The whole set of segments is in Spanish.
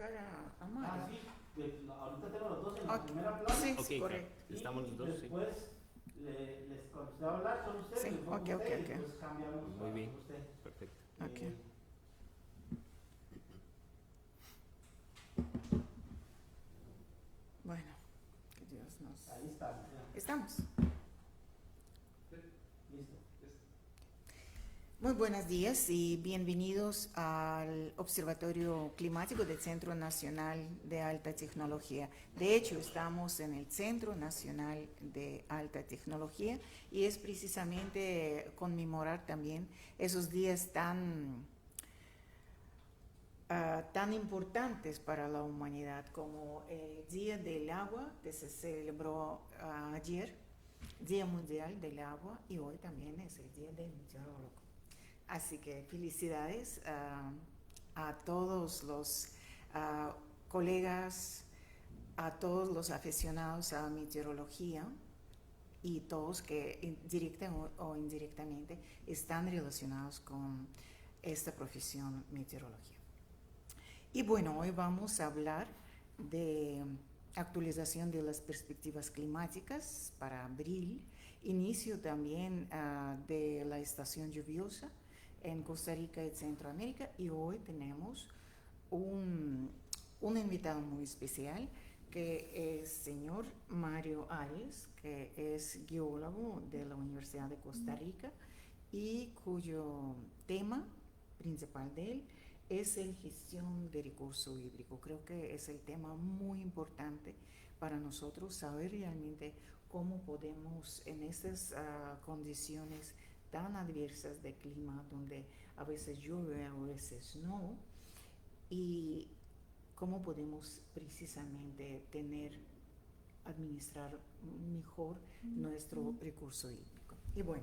sacar a Mario. Sí, ahorita tengo los dos en la primera plana. Sí, Ok, correcto. estamos los dos, sí. Después, cuando usted va a hablar, son ustedes, Sí, le pongo ok. usted, y después cambiamos Muy bien, usted. perfecto. Ok. Bueno, que Dios nos... Ahí está. ¿Estamos? Listo. Muy buenos días y bienvenidos al Observatorio Climático del Centro Nacional de Alta Tecnología. De hecho, estamos en el Centro Nacional de Alta Tecnología y es precisamente conmemorar también esos días tan importantes para la humanidad, como el Día del Agua, que se celebró ayer, Día Mundial del Agua, y hoy también es el Día del Meteorólogo. Así que felicidades a todos los colegas, a todos los aficionados a meteorología y todos que directa o indirectamente están relacionados con esta profesión meteorología. Y bueno, hoy vamos a hablar de actualización de las perspectivas climáticas para abril, inicio también de la estación lluviosa en Costa Rica y Centroamérica, y hoy tenemos un invitado muy especial que es señor Mario Arias, que es geólogo de la Universidad de Costa Rica y cuyo tema principal de él es el gestión de recurso hídrico. Creo que es el tema muy importante para nosotros saber realmente cómo podemos en estas condiciones tan adversas de clima, donde a veces llueve, a veces no, y cómo podemos precisamente administrar mejor nuestro recurso hídrico. Y bueno,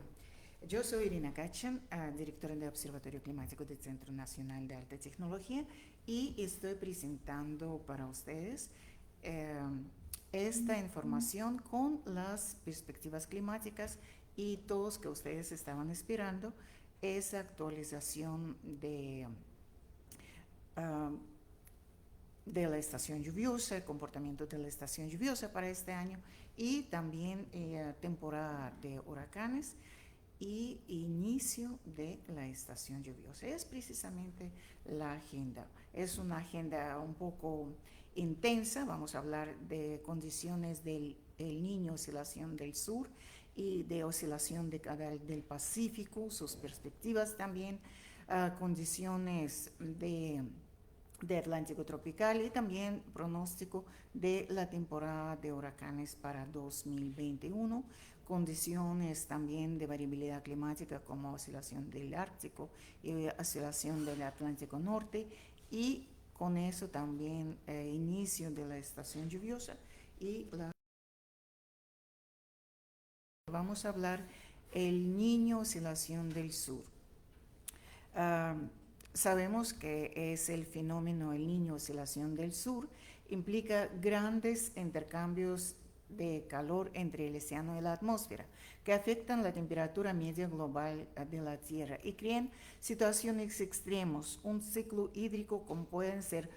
yo soy Irina Kachan, directora del Observatorio Climático del Centro Nacional de Alta Tecnología, y estoy presentando para ustedes esta información con las perspectivas climáticas y todos que ustedes estaban esperando, esa actualización de la estación lluviosa, el comportamiento de la estación lluviosa para este año y también temporada de huracanes y inicio de la estación lluviosa. Es precisamente la agenda. Es una agenda un poco intensa. Vamos a hablar de condiciones del El Niño, oscilación del sur y de oscilación del Pacífico, sus perspectivas también, condiciones de Atlántico tropical y también pronóstico de la temporada de huracanes para 2021, condiciones también de variabilidad climática como oscilación del Ártico y oscilación del Atlántico Norte, y con eso también inicio de la estación lluviosa y vamos a hablar el Niño, oscilación del sur. Sabemos que es el fenómeno El Niño, oscilación del sur, implica grandes intercambios de calor entre el océano y la atmósfera, que afectan la temperatura media global de la Tierra y crean situaciones extremas, un ciclo hídrico como pueden ser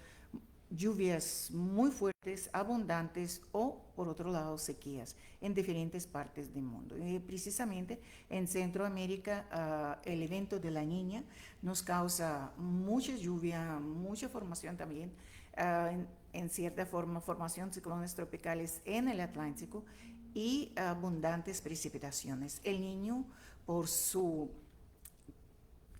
lluvias muy fuertes, abundantes o, por otro lado, sequías en diferentes partes del mundo. Y precisamente en Centroamérica, el evento de la Niña nos causa mucha lluvia, mucha formación también, en cierta forma, formación de ciclones tropicales en el Atlántico y abundantes precipitaciones. El Niño, por su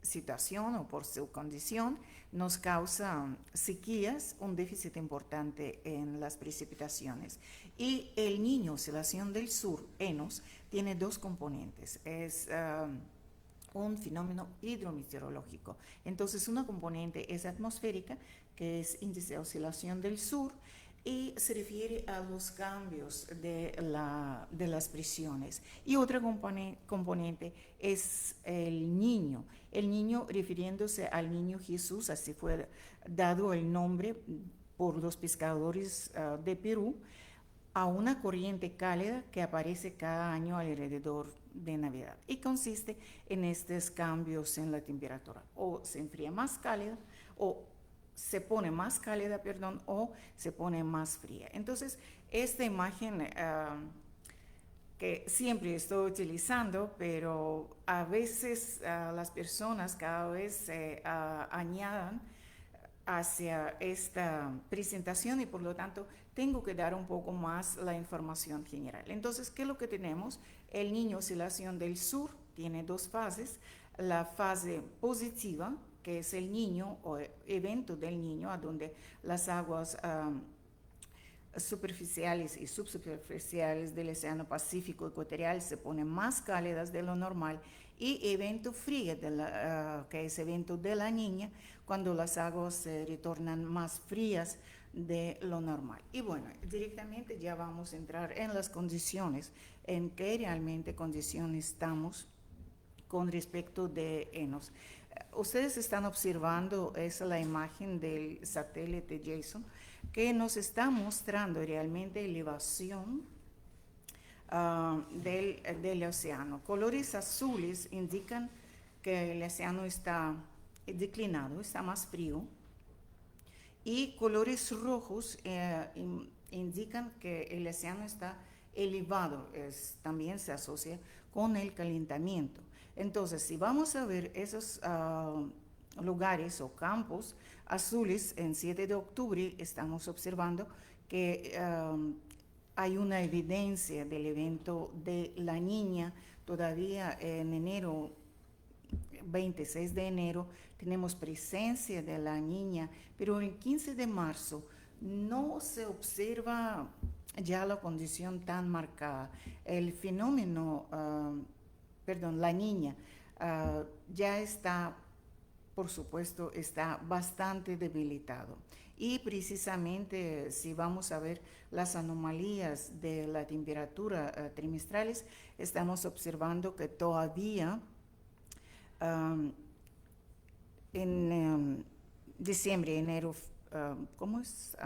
situación o por su condición, nos causa sequías, un déficit importante en las precipitaciones. Y el Niño, oscilación del sur, ENOS, tiene dos componentes. Es un fenómeno hidrometeorológico. Entonces, una componente es atmosférica, que es índice de oscilación del sur, y se refiere a los cambios de las presiones. Y otra componente es el niño refiriéndose al niño Jesús, así fue dado el nombre por los pescadores de Perú, a una corriente cálida que aparece cada año alrededor de Navidad y consiste en estos cambios en la temperatura. O se enfría más cálida o se pone más cálida, perdón, o se pone más fría. Entonces, esta imagen que siempre estoy utilizando, pero a veces las personas cada vez se añadan hacia esta presentación y por lo tanto tengo que dar un poco más la información general. Entonces, ¿qué es lo que tenemos? El niño oscilación del sur tiene dos fases. La fase positiva, que es el niño o evento del niño, a donde las aguas superficiales y subsuperficiales del Océano Pacífico ecuatorial se ponen más cálidas de lo normal, y evento frío, que es evento de la niña, cuando las aguas se retornan más frías de lo normal. Y bueno, directamente ya vamos a entrar en las condiciones, en qué realmente condiciones estamos con respecto de ENOS. Ustedes están observando, es la imagen del satélite Jason, que nos está mostrando realmente elevación del océano. Colores azules indican que el océano está declinado, está más frío, y colores rojos indican que el océano está elevado, también se asocia con el calentamiento. Entonces, si vamos a ver esos lugares o campos azules, en 7 de octubre estamos observando que hay una evidencia del evento de la niña. Todavía en enero, 26 de enero, tenemos presencia de la niña, pero el 15 de marzo no se observa ya la condición tan marcada. El fenómeno, la niña ya está, por supuesto, está bastante debilitado. Y precisamente si vamos a ver las anomalías de la temperatura trimestrales, estamos observando que todavía en diciembre, enero,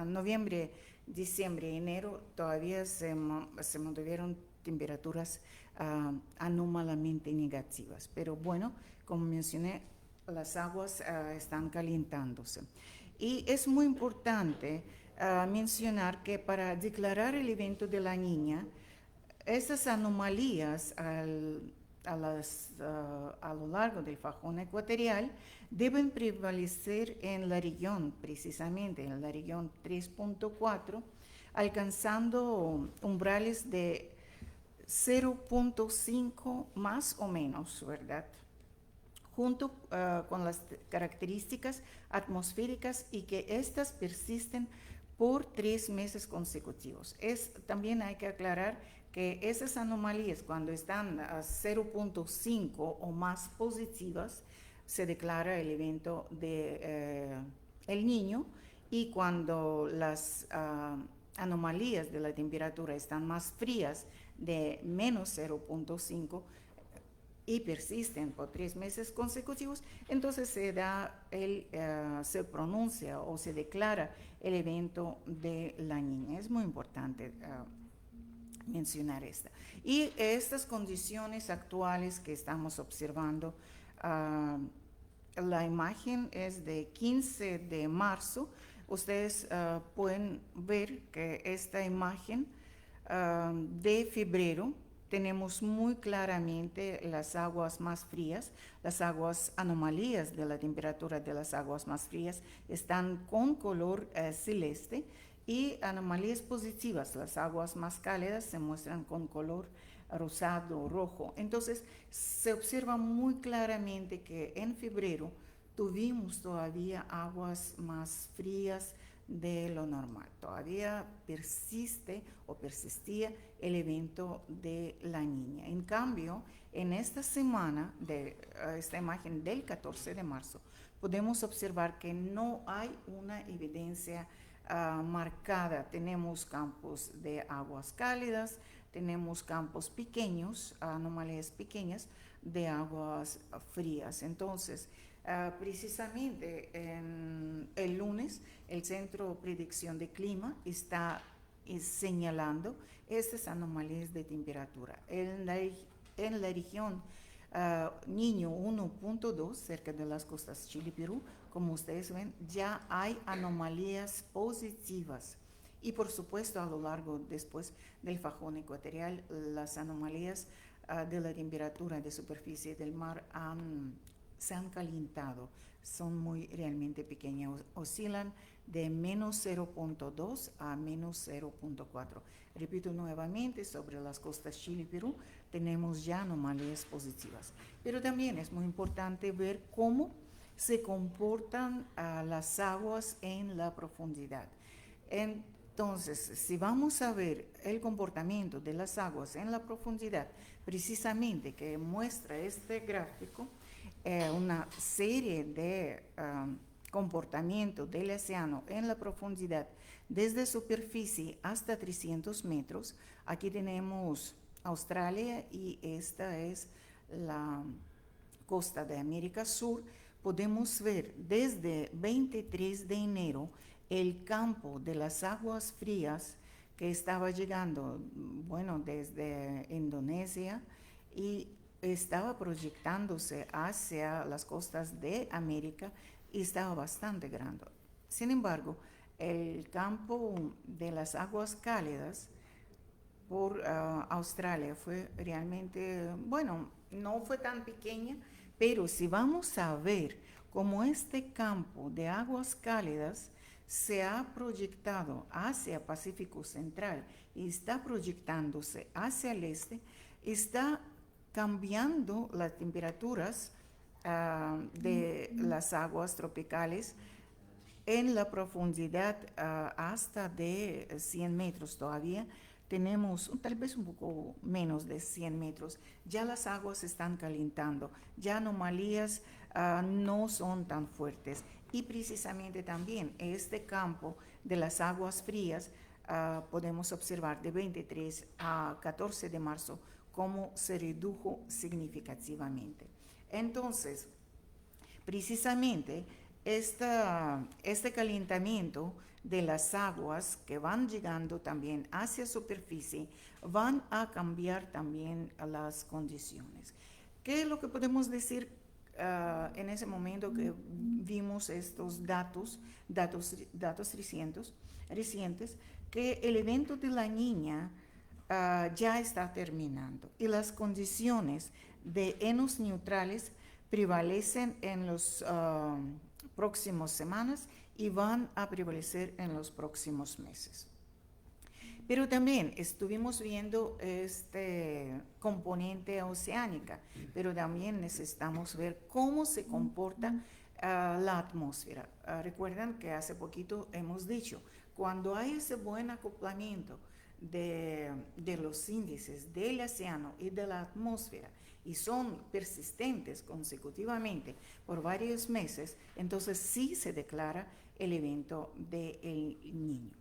noviembre, diciembre, enero, todavía se mantuvieron temperaturas anómalamente negativas. Pero bueno, como mencioné, las aguas están calentándose. Y es muy importante mencionar que para declarar el evento de la niña, esas anomalías a lo largo del fajón ecuatorial deben prevalecer en la región, precisamente en la región 3.4, alcanzando umbrales de 0.5 más o menos, ¿verdad? Junto con las características atmosféricas, y que éstas persisten por 3 meses consecutivos. También hay que aclarar que esas anomalías, cuando están a 0.5 o más positivas, se declara el evento de el niño, y cuando las anomalías de la temperatura están más frías, de menos 0.5, y persisten por 3 meses consecutivos, entonces se pronuncia o se declara el evento de la niña. Es muy importante mencionar esta. Y estas condiciones actuales que estamos observando, la imagen es de 15 de marzo. Ustedes pueden ver que esta imagen de febrero, tenemos muy claramente las aguas más frías, las aguas anomalías de la temperatura de las aguas más frías están con color celeste, y anomalías positivas, las aguas más cálidas, se muestran con color rosado o rojo. Entonces, se observa muy claramente que en febrero tuvimos todavía aguas más frías de lo normal. Todavía persiste o persistía el evento de la niña. En cambio, en esta semana, esta imagen del 14 de marzo, podemos observar que no hay una evidencia marcada. Tenemos campos de aguas cálidas, tenemos campos pequeños, anomalías pequeñas de aguas frías. Entonces, precisamente el lunes, el Centro de Predicción de Clima está señalando estas anomalías de temperatura. En la región Niño 1.2, cerca de las costas Chile-Perú, como ustedes ven, ya hay anomalías positivas. Y por supuesto, a lo largo después del fajón ecuatorial, las anomalías de la temperatura de superficie del mar se han calentado. Son muy realmente pequeñas, oscilan de menos 0.2 a menos 0.4. Repito nuevamente, sobre las costas Chile y Perú tenemos ya anomalías positivas. Pero también es muy importante ver cómo se comportan las aguas en la profundidad. Entonces, si vamos a ver el comportamiento de las aguas en la profundidad, precisamente que muestra este gráfico, una serie de comportamiento del océano en la profundidad desde superficie hasta 300 metros. Aquí tenemos Australia y esta es la costa de América Sur. Podemos ver desde 23 de enero el campo de las aguas frías que estaba llegando, bueno, desde Indonesia y estaba proyectándose hacia las costas de América y estaba bastante grande. Sin embargo, el campo de las aguas cálidas por Australia fue realmente, bueno, no fue tan pequeña, pero si vamos a ver cómo este campo de aguas cálidas se ha proyectado hacia Pacífico Central y está proyectándose hacia el este, está cambiando las temperaturas de las aguas tropicales en la profundidad hasta de 100 metros todavía. Tenemos tal vez un poco menos de 100 metros. Ya las aguas se están calentando, ya anomalías no son tan fuertes. Y precisamente también este campo de las aguas frías podemos observar de 23 a 14 de marzo cómo se redujo significativamente. Entonces, precisamente este calentamiento de las aguas que van llegando también hacia superficie van a cambiar también las condiciones. ¿Qué es lo que podemos decir en ese momento que vimos estos datos recientes, que el evento de la Niña ya está terminando y las condiciones de enos neutrales prevalecen en las próximas semanas y van a prevalecer en los próximos meses. Pero también estuvimos viendo este componente oceánica, pero también necesitamos ver cómo se comporta la atmósfera. Recuerdan que hace poquito hemos dicho, cuando hay ese buen acoplamiento de los índices del océano y de la atmósfera y son persistentes consecutivamente por varios meses, entonces sí se declara el evento del niño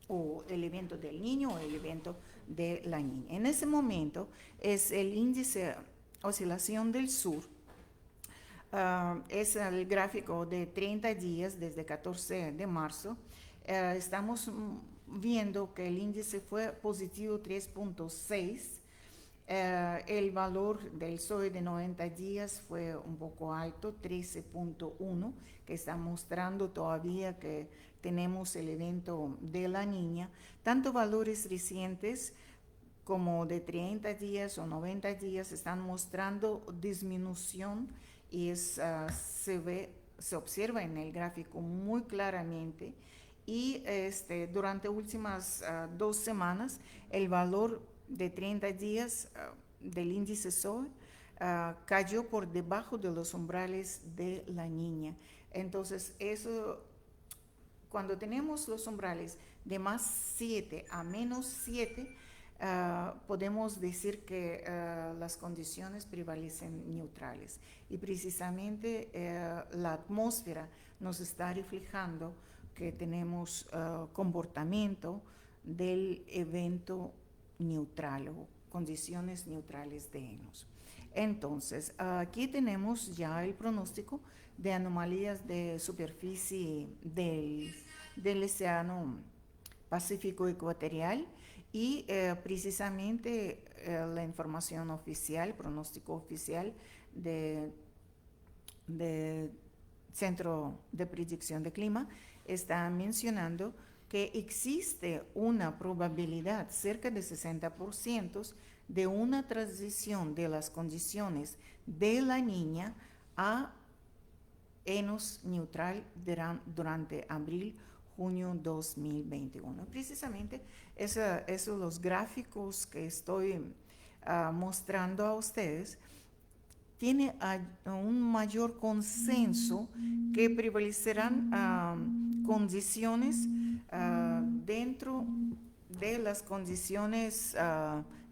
o el evento del niño o el evento de la niña. En ese momento es el índice oscilación del sur, es el gráfico de 30 días desde 14 de marzo. Estamos viendo que el índice fue positivo 3.6. El valor del SOE de 90 días fue un poco alto, 13.1, que está mostrando todavía que tenemos el evento de la niña. Tanto valores recientes como de 30 días o 90 días están mostrando disminución y se observa en el gráfico muy claramente. Y durante últimas 2 semanas el valor de 30 días del índice SOE cayó por debajo de los umbrales de la niña. Entonces, eso, cuando tenemos los umbrales de más 7 a menos 7, podemos decir que las condiciones prevalecen neutrales. Y precisamente la atmósfera nos está reflejando que tenemos comportamiento del evento neutral o condiciones neutrales de enos. Entonces, aquí tenemos ya el pronóstico de anomalías de superficie del océano Pacífico ecuatorial Y precisamente la información oficial, pronóstico oficial de Centro de Predicción de Clima está mencionando que existe una probabilidad cerca de 60% de una transición de las condiciones de la niña a enos neutral durante abril, junio 2021. Precisamente esos los gráficos que estoy mostrando a ustedes tiene un mayor consenso que prevalecerán condiciones dentro de las condiciones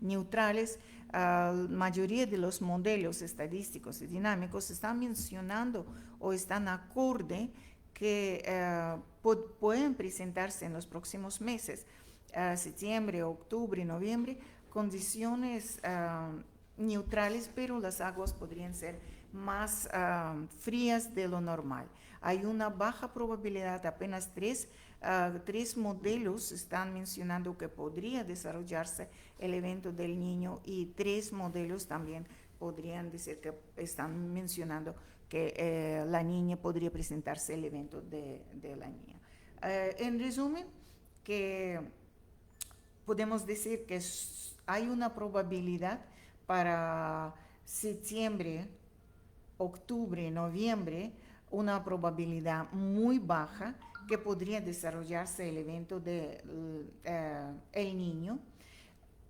neutrales. La mayoría de los modelos estadísticos y dinámicos están mencionando o están acorde que pueden presentarse en los próximos meses, septiembre, octubre, noviembre, condiciones neutrales, pero las aguas podrían ser más frías de lo normal. Hay una baja probabilidad, apenas tres modelos están mencionando que podría desarrollarse el evento del niño, y 3 modelos también podrían decir que están mencionando que la niña podría presentarse el evento de la niña. En resumen, que podemos decir que hay una probabilidad para septiembre, octubre, noviembre, una probabilidad muy baja que podría desarrollarse el evento del el niño.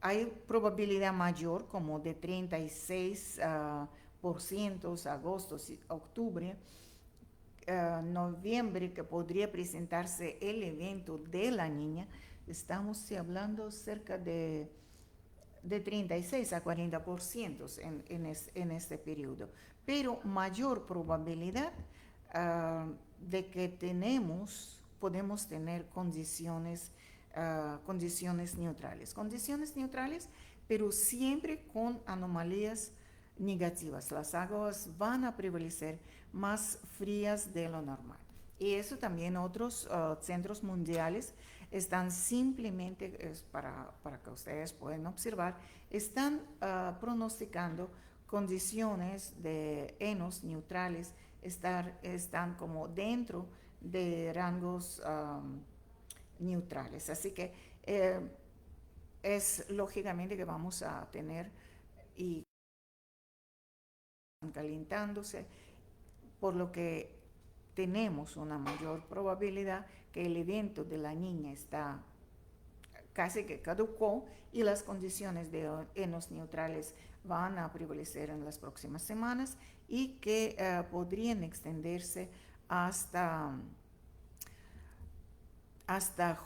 Hay probabilidad mayor, como de 36% agosto, octubre, noviembre, que podría presentarse el evento de la niña. Estamos hablando cerca de 36 a 40% en este periodo, pero mayor probabilidad de que podemos tener condiciones neutrales, pero siempre con anomalías negativas. Las aguas van a prevalecer más frías de lo normal. Y eso también otros centros mundiales están simplemente, para que ustedes puedan observar, están pronosticando condiciones de enos neutrales, están como dentro de rangos neutrales. Así que es lógicamente que vamos a tener y calentándose, por lo que tenemos una mayor probabilidad que el evento de la niña está casi que caducó y las condiciones de enos neutrales van a prevalecer en las próximas semanas, y que podrían extenderse hasta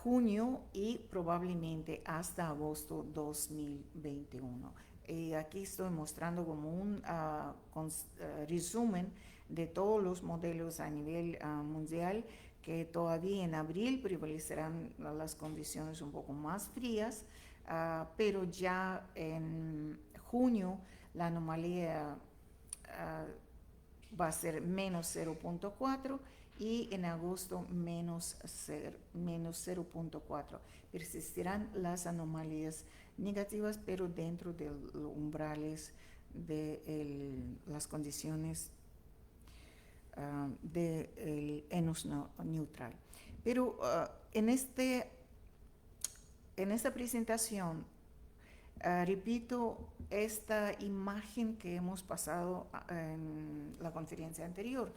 junio y probablemente hasta agosto 2021. Aquí estoy mostrando como un resumen de todos los modelos a nivel mundial, que todavía en abril prevalecerán las condiciones un poco más frías, pero ya en junio la anomalía va a ser menos 0.4 y en agosto menos 0.4. Persistirán las anomalías negativas, pero dentro de los umbrales de las condiciones del enos neutral. Pero en esta presentación repito esta imagen que hemos pasado en la conferencia anterior,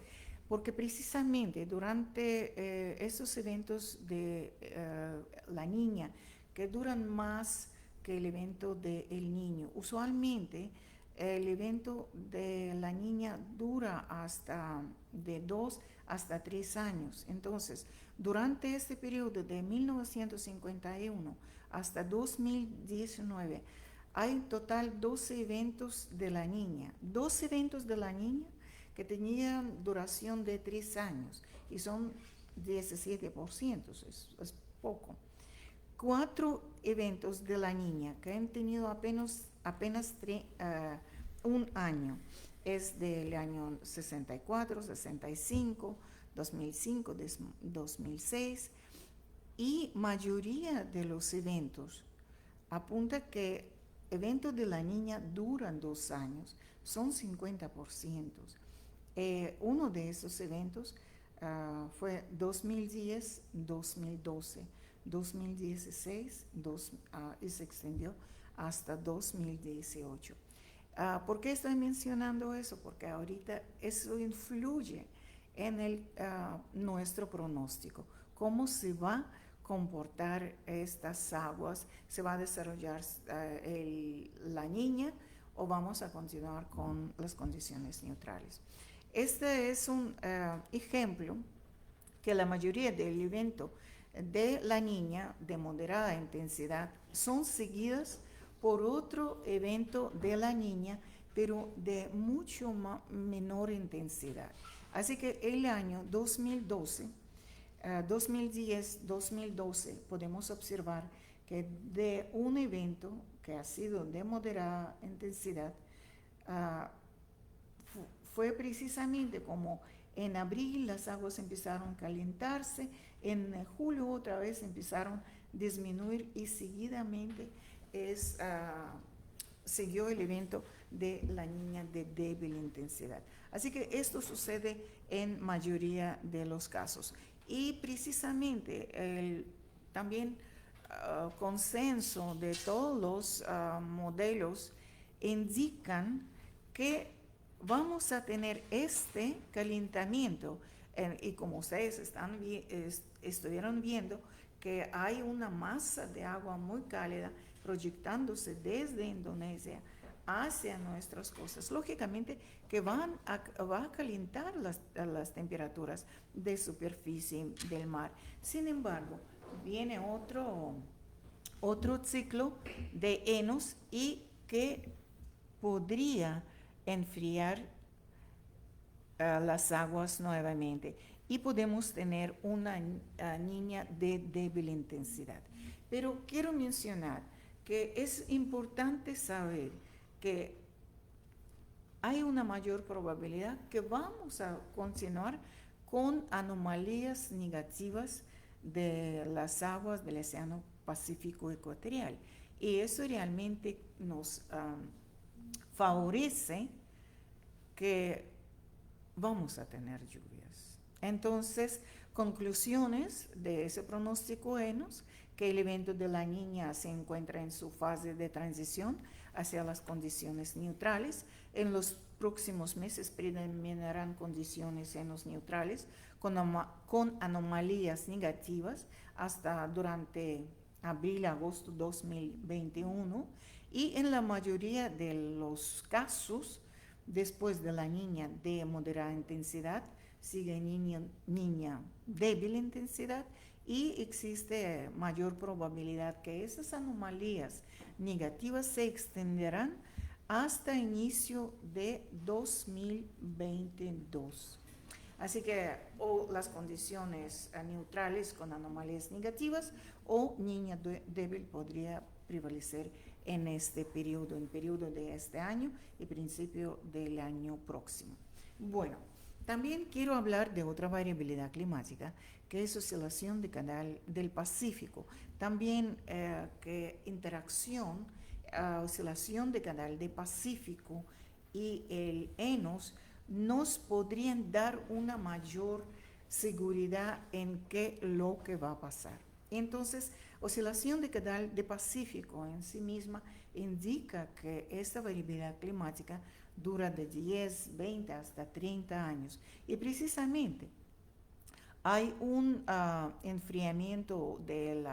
porque precisamente durante estos eventos de la niña, que duran más que el evento del niño, usualmente el evento de la niña dura de 2 hasta 3 años. Entonces, durante este periodo de 1951 hasta 2019, hay en total 12 eventos de la niña. 12 eventos de la niña que tenían duración de 3 años y son 17%, es poco. 4 eventos de la niña que han tenido apenas un año, es del año 64, 65, 2005, 2006, y mayoría de los eventos apunta que eventos de la niña duran 2 años, son 50%. Uno de esos eventos fue 2010, 2012, 2016 y se extendió hasta 2018. ¿Por qué estoy mencionando eso? Porque ahorita eso influye en nuestro pronóstico, cómo se va a comportar estas aguas, se va a desarrollar la niña o vamos a continuar con las condiciones neutrales. Este es un ejemplo que la mayoría del evento de la niña de moderada intensidad son seguidas por otro evento de la niña, pero de mucho menor intensidad. Así que el año 2012, 2010, 2012, podemos observar que de un evento que ha sido de moderada intensidad, fue precisamente como en abril las aguas empezaron a calentarse, en julio otra vez empezaron a disminuir y seguidamente siguió el evento de la niña de débil intensidad. Así que esto sucede en mayoría de los casos. Y precisamente también consenso de todos los modelos indican que vamos a tener este calentamiento y como ustedes estuvieron viendo que hay una masa de agua muy cálida proyectándose desde Indonesia hacia nuestras costas. Lógicamente que va a calentar las temperaturas de superficie del mar. Sin embargo, viene otro ciclo de Enos y que podría enfriar las aguas nuevamente y podemos tener una niña de débil intensidad. Pero quiero mencionar que es importante saber que hay una mayor probabilidad que vamos a continuar con anomalías negativas de las aguas del Océano Pacífico Ecuatorial. Y eso realmente nos favorece que vamos a tener lluvias. Entonces, conclusiones de ese pronóstico Enos, que el evento de la niña se encuentra en su fase de transición hacia las condiciones neutrales. En los próximos meses predominarán condiciones Enos neutrales con anomalías negativas hasta durante abril-agosto 2021 y en la mayoría de los casos, después de la niña de moderada intensidad, sigue niña débil intensidad y existe mayor probabilidad que esas anomalías negativas se extenderán hasta inicio de 2022. Así que o las condiciones neutrales con anomalías negativas o niña débil podría prevalecer en este periodo, en periodo de este año y principio del año próximo. Bueno, también quiero hablar de otra variabilidad climática, que es oscilación de canal del Pacífico. También que interacción, oscilación de canal del Pacífico y el Enos nos podrían dar una mayor seguridad en qué lo que va a pasar. Entonces, oscilación de canal del Pacífico en sí misma indica que esta variabilidad climática dura de 10, 20 hasta 30 años. Y precisamente hay un enfriamiento de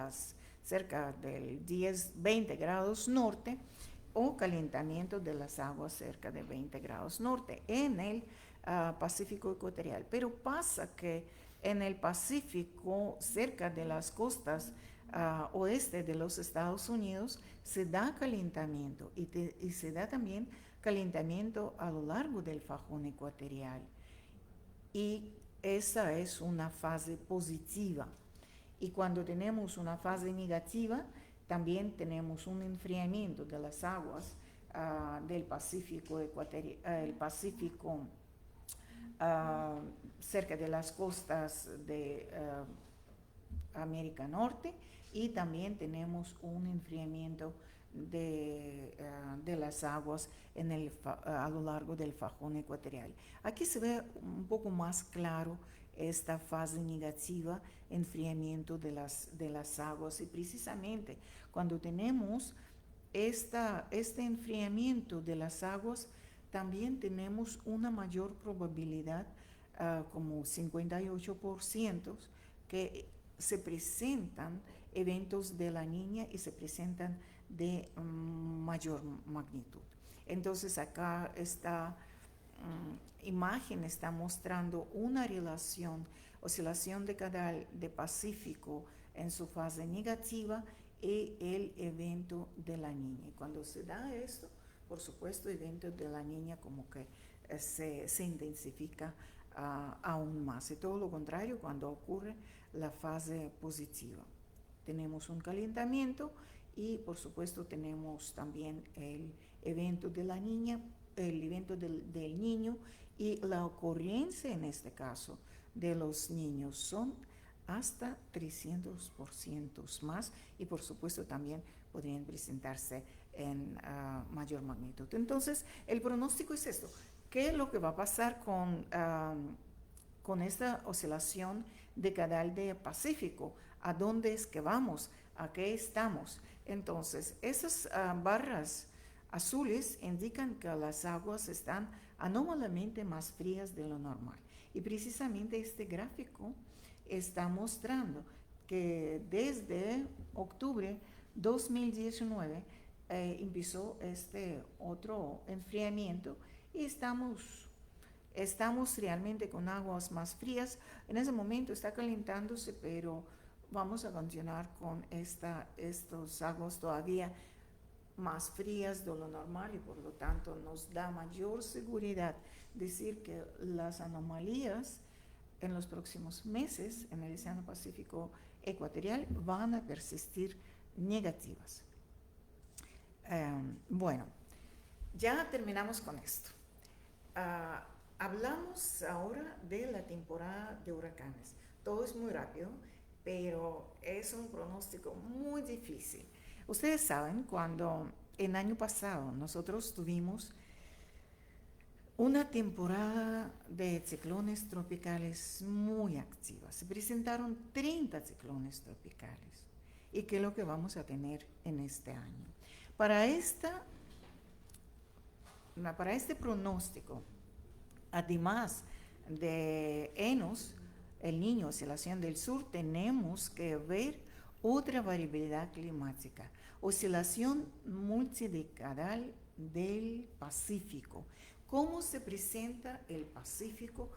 cerca del 10, 20 grados norte o calentamiento de las aguas cerca de 20 grados norte en el Pacífico Ecuatorial. Pero pasa que en el Pacífico, cerca de las costas oeste de los Estados Unidos, se da calentamiento y se da también calentamiento a lo largo del fajón ecuatorial. Y esa es una fase positiva. Y cuando tenemos una fase negativa, también tenemos un enfriamiento de las aguas del Pacífico el Pacífico cerca de las costas América Norte, y también tenemos un enfriamiento de las aguas a lo largo del fajón ecuatorial. Aquí se ve un poco más claro esta fase negativa, enfriamiento de las aguas, y precisamente cuando tenemos este enfriamiento de las aguas, también tenemos una mayor probabilidad, como 58%, que se presentan eventos de la niña y se presentan de mayor magnitud. Entonces acá esta imagen está mostrando una relación, oscilación de caudal de Pacífico en su fase negativa y el evento de la niña. Y cuando se da esto, por supuesto, el evento de la niña como que se intensifica aún más. Y todo lo contrario cuando ocurre la fase positiva. Tenemos un calentamiento y por supuesto tenemos también el evento de la niña, el evento del niño, y la ocurrencia en este caso de los niños son hasta 300% más, y por supuesto también podrían presentarse en mayor magnitud. Entonces el pronóstico es esto: ¿qué es lo que va a pasar con esta oscilación de caudal de Pacífico? ¿A dónde es que vamos? ¿A qué estamos? Entonces esas barras azules indican que las aguas están anómalamente más frías de lo normal, y precisamente este gráfico está mostrando que desde octubre 2019 empezó este otro enfriamiento, y estamos realmente con aguas más frías. En ese momento está calentándose, pero vamos a continuar con estos aguas todavía más frías de lo normal, y por lo tanto nos da mayor seguridad decir que las anomalías en los próximos meses en el Océano Pacífico ecuatorial van a persistir negativas. Bueno, ya terminamos con esto. Hablamos ahora de la temporada de huracanes. Todo es muy rápido, pero es un pronóstico muy difícil. Ustedes saben, cuando el año pasado nosotros tuvimos una temporada de ciclones tropicales muy activa, se presentaron 30 ciclones tropicales. ¿Y qué es lo que vamos a tener en este año? Para este pronóstico, además de ENOS, el Niño, oscilación del sur, tenemos que ver otra variabilidad climática: oscilación multidecadal del Pacífico. ¿Cómo se presenta el Pacífico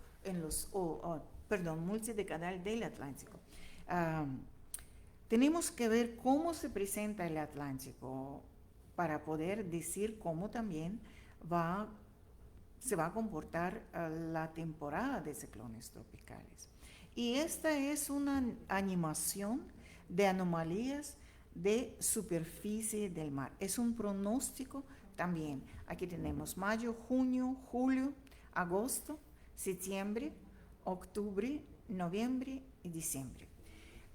multidecadal del Atlántico? Tenemos que ver cómo se presenta el Atlántico para poder decir cómo también se va a comportar la temporada de ciclones tropicales. Y esta es una animación de anomalías de superficie del mar. Es un pronóstico también. Aquí tenemos mayo, junio, julio, agosto, septiembre, octubre, noviembre y diciembre.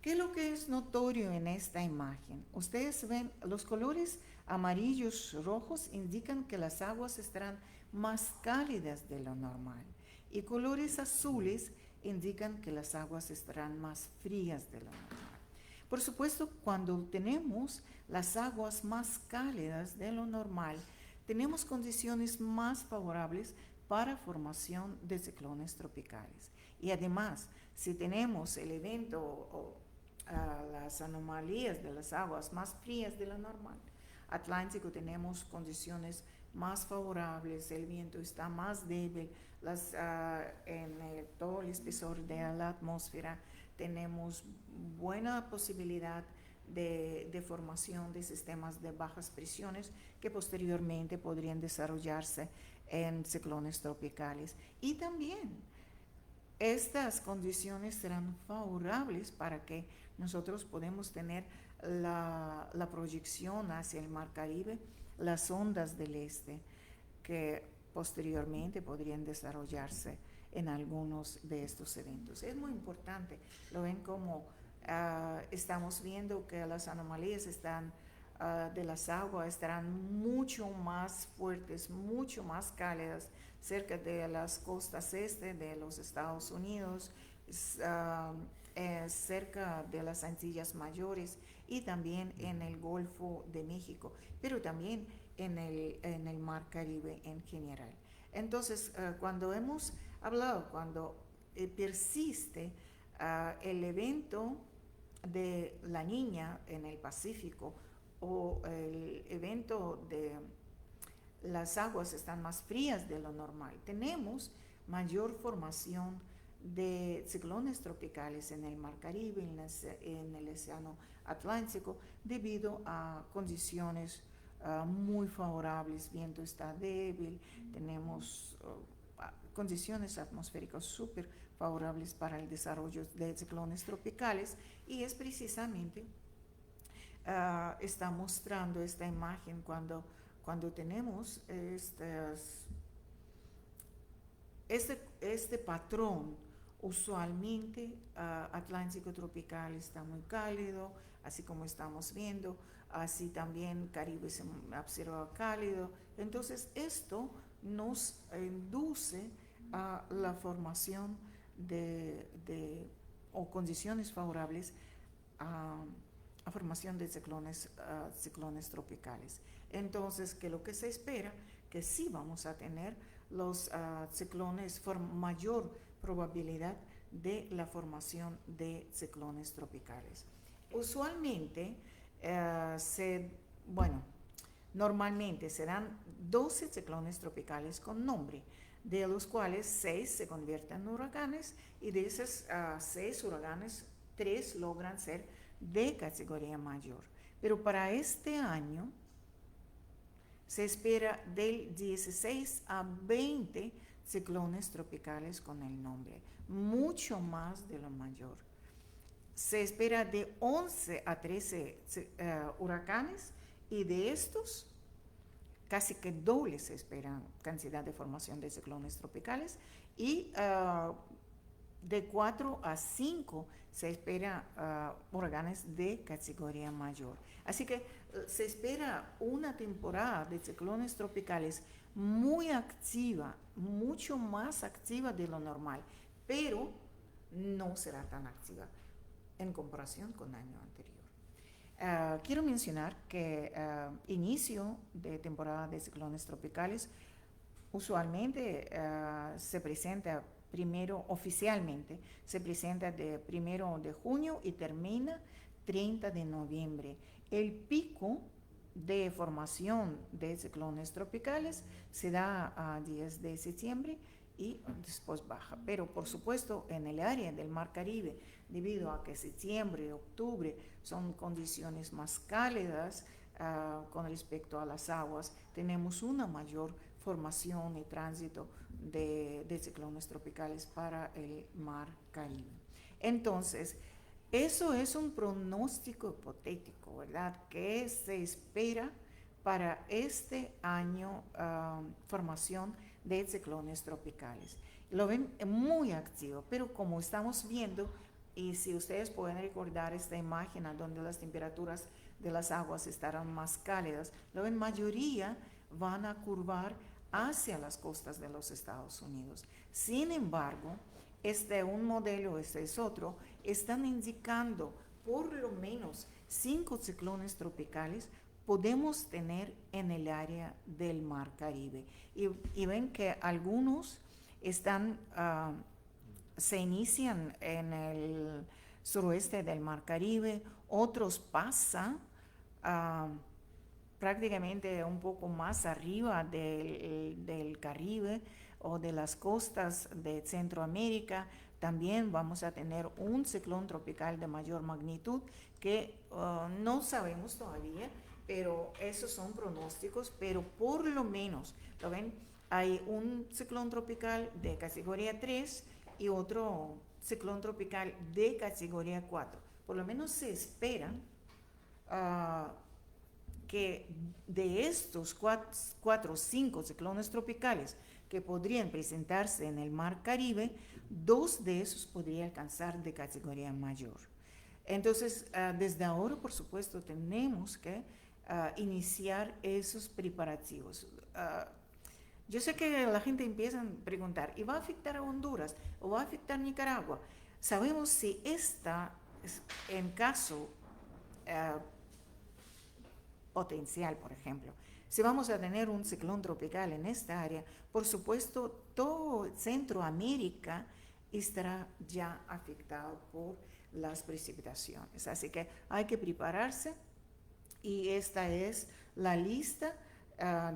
¿Qué es lo que es notorio en esta imagen? Ustedes ven los colores amarillos, rojos, indican que las aguas estarán más cálidas de lo normal, y colores azules indican que las aguas estarán más frías de lo normal. Por supuesto, cuando tenemos las aguas más cálidas de lo normal, tenemos condiciones más favorables para formación de ciclones tropicales. Y además, si tenemos el evento o las anomalías de las aguas más frías de lo normal, Atlántico, tenemos condiciones más favorables, el viento está más débil, en todo el espesor de la atmósfera tenemos buena posibilidad de formación de sistemas de bajas presiones que posteriormente podrían desarrollarse en ciclones tropicales. Y también estas condiciones serán favorables para que nosotros podamos tener la proyección hacia el Mar Caribe, las ondas del este, que posteriormente podrían desarrollarse en algunos de estos eventos. Es muy importante, lo ven como estamos viendo que las anomalías de las aguas estarán mucho más fuertes, mucho más cálidas cerca de las costas este de los Estados Unidos, cerca de las Antillas Mayores y también en el Golfo de México, pero también en el Mar Caribe en general. Entonces, cuando hemos hablado, cuando persiste el evento de la Niña en el Pacífico o el evento de las aguas están más frías de lo normal, tenemos mayor formación de ciclones tropicales en el Mar Caribe, en el Océano Atlántico, debido a condiciones muy favorables. Viento está débil, tenemos condiciones atmosféricas súper favorables para el desarrollo de ciclones tropicales, y es precisamente está mostrando esta imagen cuando tenemos este patrón. Usualmente Atlántico tropical está muy cálido, así como estamos viendo, así también Caribe se observa cálido. Entonces esto nos induce a la formación o condiciones favorables a formación de ciclones tropicales. Entonces, que lo que se espera, que sí vamos a tener los ciclones, mayor probabilidad de la formación de ciclones tropicales. Usualmente, normalmente serán 12 ciclones tropicales con nombre, de los cuales 6 se convierten en huracanes, y de esos 6 huracanes, 3 logran ser de categoría mayor. Pero para este año se espera del 16 a 20 ciclones tropicales con el nombre, mucho más de lo mayor. Se espera de 11 a 13 huracanes, y de estos casi que doble se espera cantidad de formación de ciclones tropicales, y de 4 a 5 se espera huracanes de categoría mayor. Así que se espera una temporada de ciclones tropicales muy activa, mucho más activa de lo normal, pero no será tan activa en comparación con el año anterior. Quiero mencionar que inicio de temporada de ciclones tropicales usualmente se presenta oficialmente se presenta de 1 de junio y termina 30 de noviembre. El pico de formación de ciclones tropicales se da a 10 de septiembre y después baja. Pero por supuesto en el área del Mar Caribe, debido a que septiembre y octubre son condiciones más cálidas con respecto a las aguas, tenemos una mayor formación y tránsito de ciclones tropicales para el Mar Caribe. Entonces, eso es un pronóstico hipotético, ¿verdad? ¿Qué se espera para este año formación de ciclones tropicales? Lo ven muy activo, pero como estamos viendo, y si ustedes pueden recordar esta imagen donde las temperaturas de las aguas estarán más cálidas, la mayoría van a curvar hacia las costas de los Estados Unidos. Sin embargo, un modelo, este es otro, están indicando por lo menos 5 ciclones tropicales podemos tener en el área del Mar Caribe. Y ven que algunos se inician en el suroeste del Mar Caribe, otros pasan prácticamente un poco más arriba del Caribe o de las costas de Centroamérica. También vamos a tener un ciclón tropical de mayor magnitud que no sabemos todavía, pero esos son pronósticos, pero por lo menos, ¿lo ven? Hay un ciclón tropical de categoría 3 y otro ciclón tropical de categoría 4. Por lo menos se espera que de estos 4 o 5 ciclones tropicales que podrían presentarse en el Mar Caribe, 2 de esos podrían alcanzar de categoría mayor. Entonces, desde ahora, por supuesto, tenemos que iniciar esos preparativos. Yo sé que la gente empieza a preguntar, ¿y va a afectar a Honduras o va a afectar a Nicaragua? Sabemos si esta, en caso potencial, por ejemplo, si vamos a tener un ciclón tropical en esta área, por supuesto, todo Centroamérica estará ya afectado por las precipitaciones. Así que hay que prepararse y esta es la lista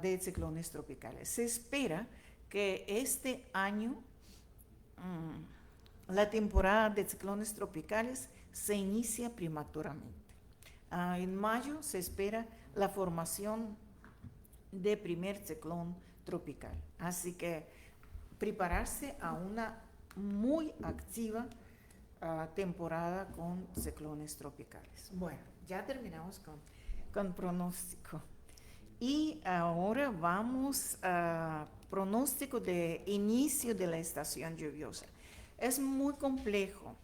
de ciclones tropicales. Se espera que este año la temporada de ciclones tropicales se inicia prematuramente. En mayo se espera la formación de primer ciclón tropical. Así que prepararse a una muy activa temporada con ciclones tropicales. Bueno, ya terminamos con pronóstico. Y ahora vamos a pronóstico de inicio de la estación lluviosa. Es muy complejo,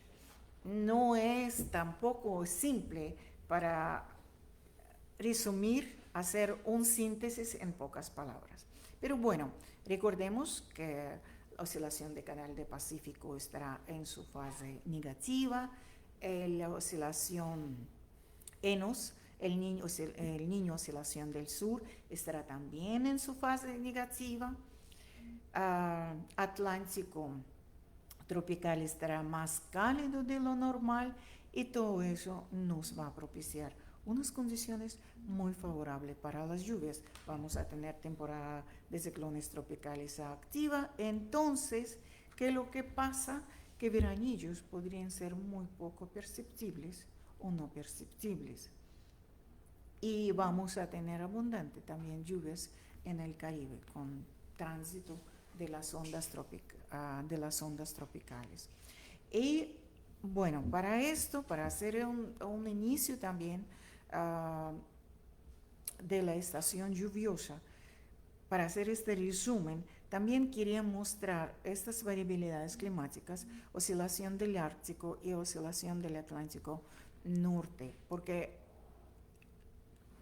no es tampoco simple para resumir, hacer un síntesis en pocas palabras. Pero bueno, recordemos que la oscilación de Canal del Pacífico estará en su fase negativa, la oscilación ENOS, el niño oscilación del sur, estará también en su fase negativa. Atlántico tropical estará más cálido de lo normal y todo eso nos va a propiciar unas condiciones muy favorables para las lluvias. Vamos a tener temporada de ciclones tropicales activa. Entonces, ¿qué es lo que pasa? Que veranillos podrían ser muy poco perceptibles o no perceptibles. Y vamos a tener abundante también lluvias en el Caribe con tránsito de las ondas tropicales. Y bueno, para esto, para hacer un inicio también de la estación lluviosa, para hacer este resumen, también quería mostrar estas variabilidades climáticas, oscilación del Ártico y oscilación del Atlántico Norte, porque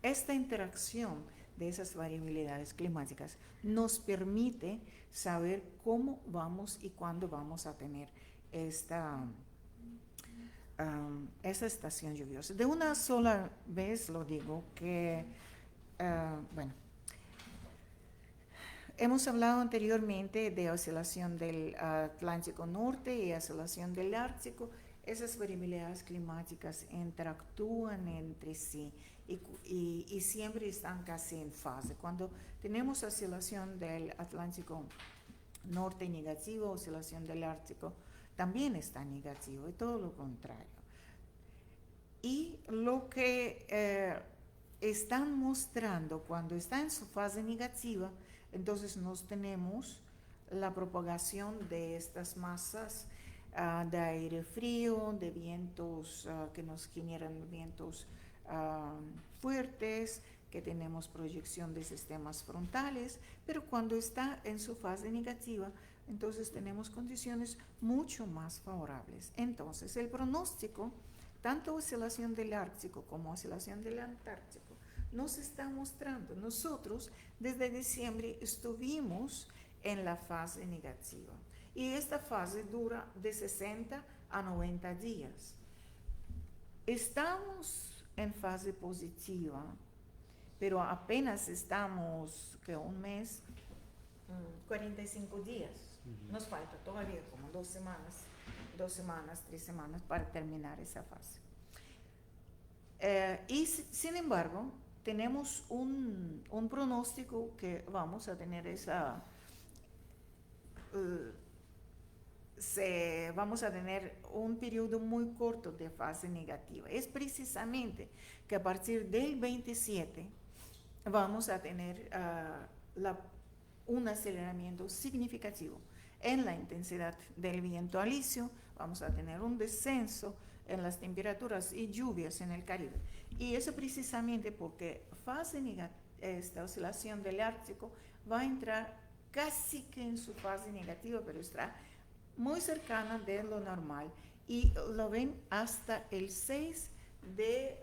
esta interacción de esas variabilidades climáticas nos permite saber cómo vamos y cuándo vamos a tener esta estación lluviosa. De una sola vez lo digo que, bueno, hemos hablado anteriormente de oscilación del Atlántico Norte y oscilación del Ártico. Esas variabilidades climáticas interactúan entre sí y siempre están casi en fase. Cuando tenemos oscilación del Atlántico Norte negativo, oscilación del Ártico también está negativo y todo lo contrario. Y lo que están mostrando cuando está en su fase negativa, entonces nos tenemos la propagación de estas masas de aire frío, de vientos que nos generan vientos fuertes, que tenemos proyección de sistemas frontales, pero cuando está en su fase negativa, entonces tenemos condiciones mucho más favorables. Entonces, el pronóstico, tanto oscilación del Ártico como oscilación del Antártico, nos está mostrando. Nosotros, desde diciembre, estuvimos en la fase negativa. Y esta fase dura de 60 a 90 días. Estamos en fase positiva, pero apenas estamos, que un mes, 45 días. Nos falta todavía como 2 semanas, 3 semanas para terminar esa fase. Y sin embargo, tenemos un pronóstico que vamos a tener esa... vamos a tener un periodo muy corto de fase negativa. Es precisamente que a partir del 27 vamos a tener un aceleramiento significativo en la intensidad del viento alisio, vamos a tener un descenso en las temperaturas y lluvias en el Caribe. Y eso precisamente porque esta oscilación del Ártico va a entrar casi que en su fase negativa, pero está muy cercana de lo normal, y lo ven hasta el 6 de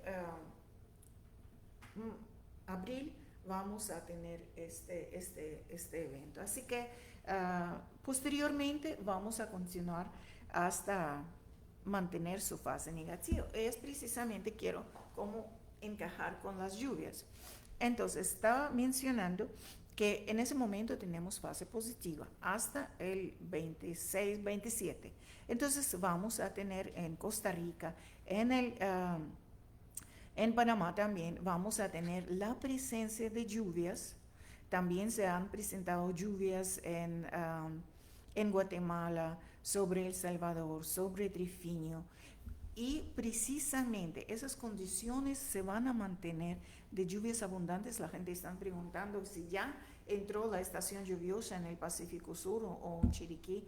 abril vamos a tener este evento. Así que posteriormente vamos a continuar hasta mantener su fase negativa. Es precisamente quiero cómo encajar con las lluvias. Entonces estaba mencionando que en ese momento tenemos fase positiva hasta el 26, 27. Entonces vamos a tener en Costa Rica, en Panamá también vamos a tener la presencia de lluvias. También se han presentado lluvias en Guatemala, sobre El Salvador, sobre Trifinio. Y precisamente esas condiciones se van a mantener de lluvias abundantes. La gente está preguntando si ya entró la estación lluviosa en el Pacífico Sur o en Chiriquí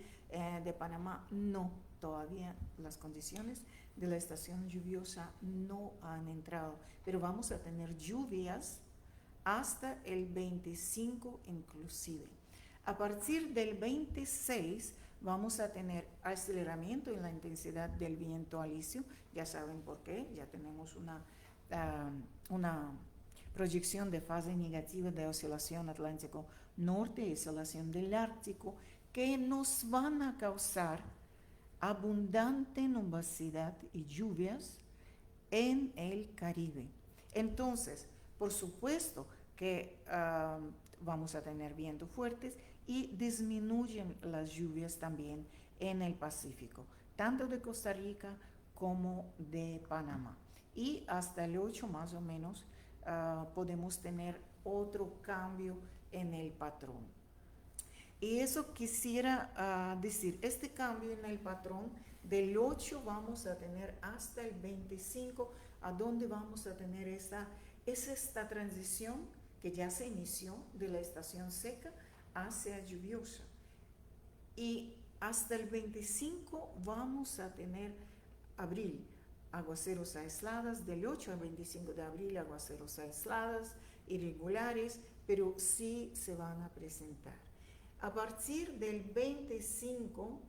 de Panamá. No, todavía las condiciones de la estación lluviosa no han entrado, pero vamos a tener lluvias hasta el 25 inclusive. A partir del 26 vamos a tener aceleramiento en la intensidad del viento alisio. Ya saben por qué, ya tenemos una proyección de fase negativa de oscilación Atlántico Norte y oscilación del Ártico que nos van a causar abundante nubosidad y lluvias en el Caribe. Entonces, por supuesto que vamos a tener vientos fuertes y disminuyen las lluvias también en el Pacífico, tanto de Costa Rica como de Panamá. Y hasta el 8 más o menos podemos tener otro cambio en el patrón. Y eso quisiera decir, este cambio en el patrón del 8 vamos a tener hasta el 25, a donde vamos a tener esta transición que ya se inició de la estación seca hacia lluviosa. Y hasta el 25 vamos a tener abril, aguaceros aisladas, del 8 al 25 de abril, aguaceros aisladas, irregulares, pero sí se van a presentar. A partir del 25,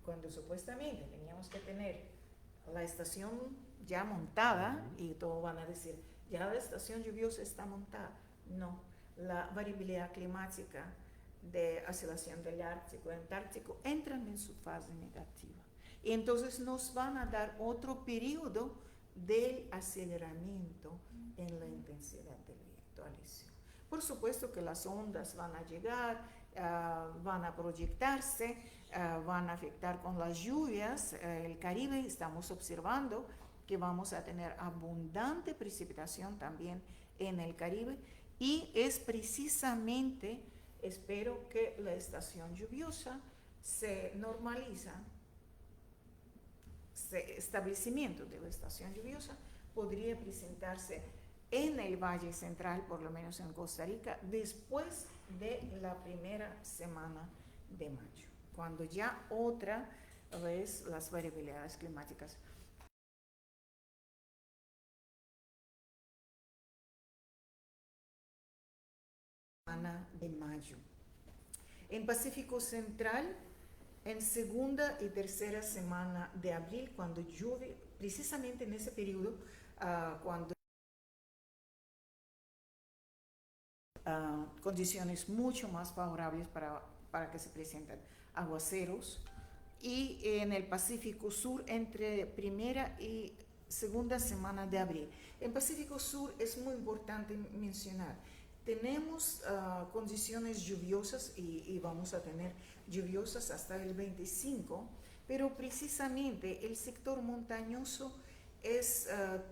cuando supuestamente teníamos que tener la estación ya montada, y todos van a decir, ya la estación lluviosa está montada. No, la variabilidad climática de oscilación del Ártico y Antártico entran en su fase negativa. Y entonces nos van a dar otro periodo del aceleramiento en la intensidad del viento alisio. Por supuesto que las ondas van a llegar, van a proyectarse, van a afectar con las lluvias. El Caribe, estamos observando que vamos a tener abundante precipitación también en el Caribe y es precisamente, espero que la estación lluviosa se normaliza, establecimiento de la estación lluviosa podría presentarse en el Valle Central, por lo menos en Costa Rica, después de la primera semana de mayo, cuando ya otra vez las variabilidades climáticas de mayo. En Pacífico Central, en segunda y tercera semana de abril, cuando llueve, precisamente en ese periodo, cuando condiciones mucho más favorables para que se presenten aguaceros. Y en el Pacífico Sur, entre primera y segunda semana de abril. En Pacífico Sur es muy importante mencionar, tenemos condiciones lluviosas y vamos a tener lluviosas hasta el 25, pero precisamente el sector montañoso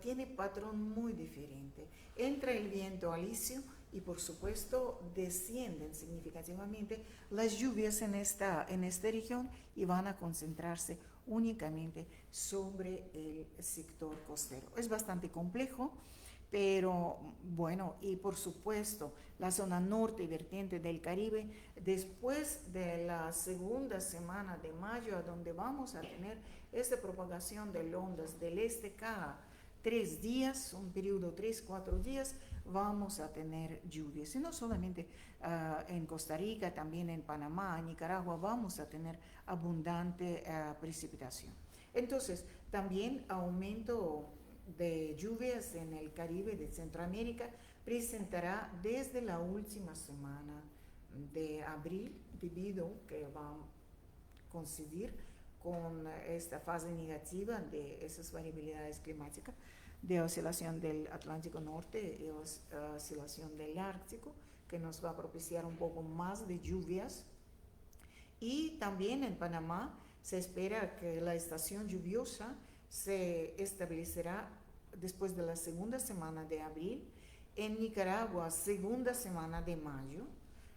tiene patrón muy diferente. Entra el viento alisio y por supuesto descienden significativamente las lluvias en esta región y van a concentrarse únicamente sobre el sector costero. Es bastante complejo, pero bueno, y por supuesto la zona norte y vertiente del Caribe, después de la segunda semana de mayo, a donde vamos a tener esta propagación de ondas del este cada 3 días, un periodo 3, 4 días, vamos a tener lluvias. Y no solamente en Costa Rica, también en Panamá, en Nicaragua, vamos a tener abundante precipitación. Entonces, también aumento de lluvias en el Caribe de Centroamérica presentará desde la última semana de abril, debido que va a coincidir con esta fase negativa de esas variabilidades climáticas de oscilación del Atlántico Norte y oscilación del Ártico, que nos va a propiciar un poco más de lluvias. Y también en Panamá se espera que la estación lluviosa se establecerá después de la segunda semana de abril, en Nicaragua segunda semana de mayo,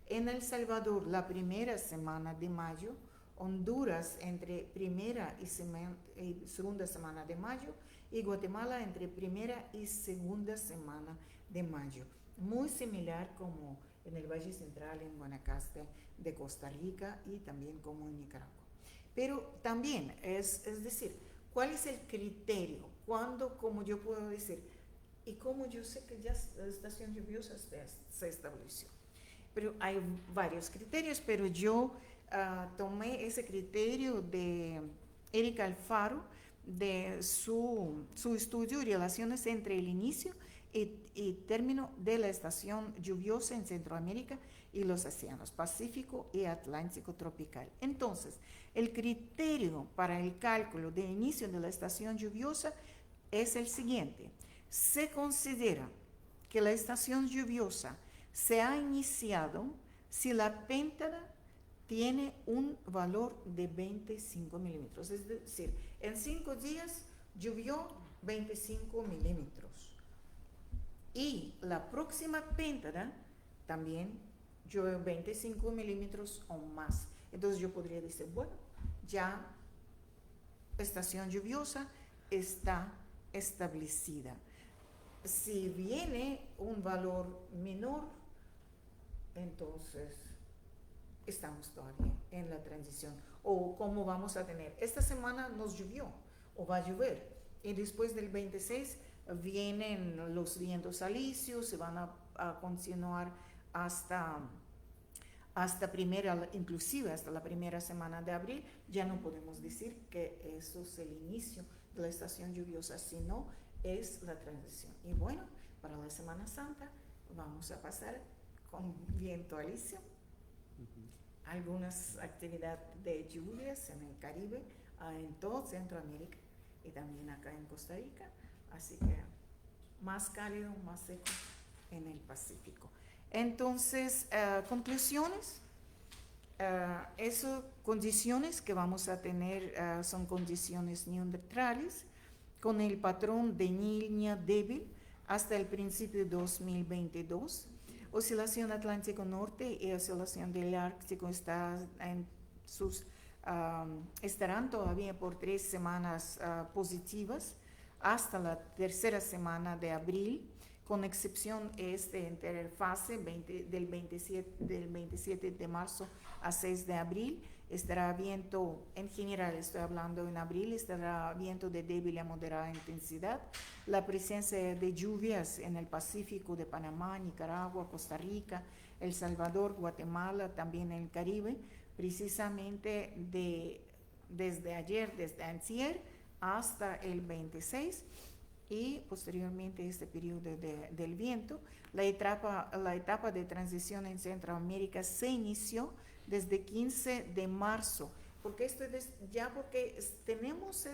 en El Salvador la primera semana de mayo, Honduras entre primera y segunda semana de mayo y Guatemala entre primera y segunda semana de mayo. Muy similar como en el Valle Central, en Guanacaste de Costa Rica y también como en Nicaragua. Pero también es decir, ¿cuál es el criterio? ¿Cuándo, como yo puedo decir? Y como yo sé que ya la estación lluviosa se estableció. Pero hay varios criterios, pero yo tomé ese criterio de Erika Alfaro, de su estudio y relaciones entre el inicio y término de la estación lluviosa en Centroamérica y los océanos Pacífico y Atlántico tropical. Entonces, el criterio para el cálculo del inicio de la estación lluviosa es el siguiente. Se considera que la estación lluviosa se ha iniciado si la péntara tiene un valor de 25 milímetros. Es decir, en 5 días llovió 25 milímetros. Y la próxima péntara también llueve 25 milímetros o más. Entonces yo podría decir, bueno, ya estación lluviosa está establecida. Si viene un valor menor, entonces estamos todavía en la transición. O cómo vamos a tener, esta semana nos llovió o va a llover y después del 26 vienen los vientos alisios, se van a continuar inclusive hasta la primera semana de abril. Ya no podemos decir que eso es el inicio de la estación lluviosa, sino es la transición. Y bueno, para la Semana Santa vamos a pasar con viento alisio, algunas actividades de lluvias en el Caribe, en todo Centroamérica y también acá en Costa Rica, así que más cálido, más seco en el Pacífico. Entonces, conclusiones. Esas condiciones que vamos a tener son condiciones neutrales con el patrón de niña débil hasta el principio de 2022. Oscilación Atlántico Norte y oscilación del Ártico estarán todavía por 3 semanas positivas hasta la tercera semana de abril, con excepción interfase del 27 de marzo a 6 de abril. Estará viento, en general estoy hablando en abril, estará viento de débil a moderada intensidad. La presencia de lluvias en el Pacífico de Panamá, Nicaragua, Costa Rica, El Salvador, Guatemala, también en el Caribe, precisamente desde ayer, desde antier hasta el 26, y posteriormente este periodo del viento. La etapa de transición en Centroamérica se inició desde 15 de marzo, porque tenemos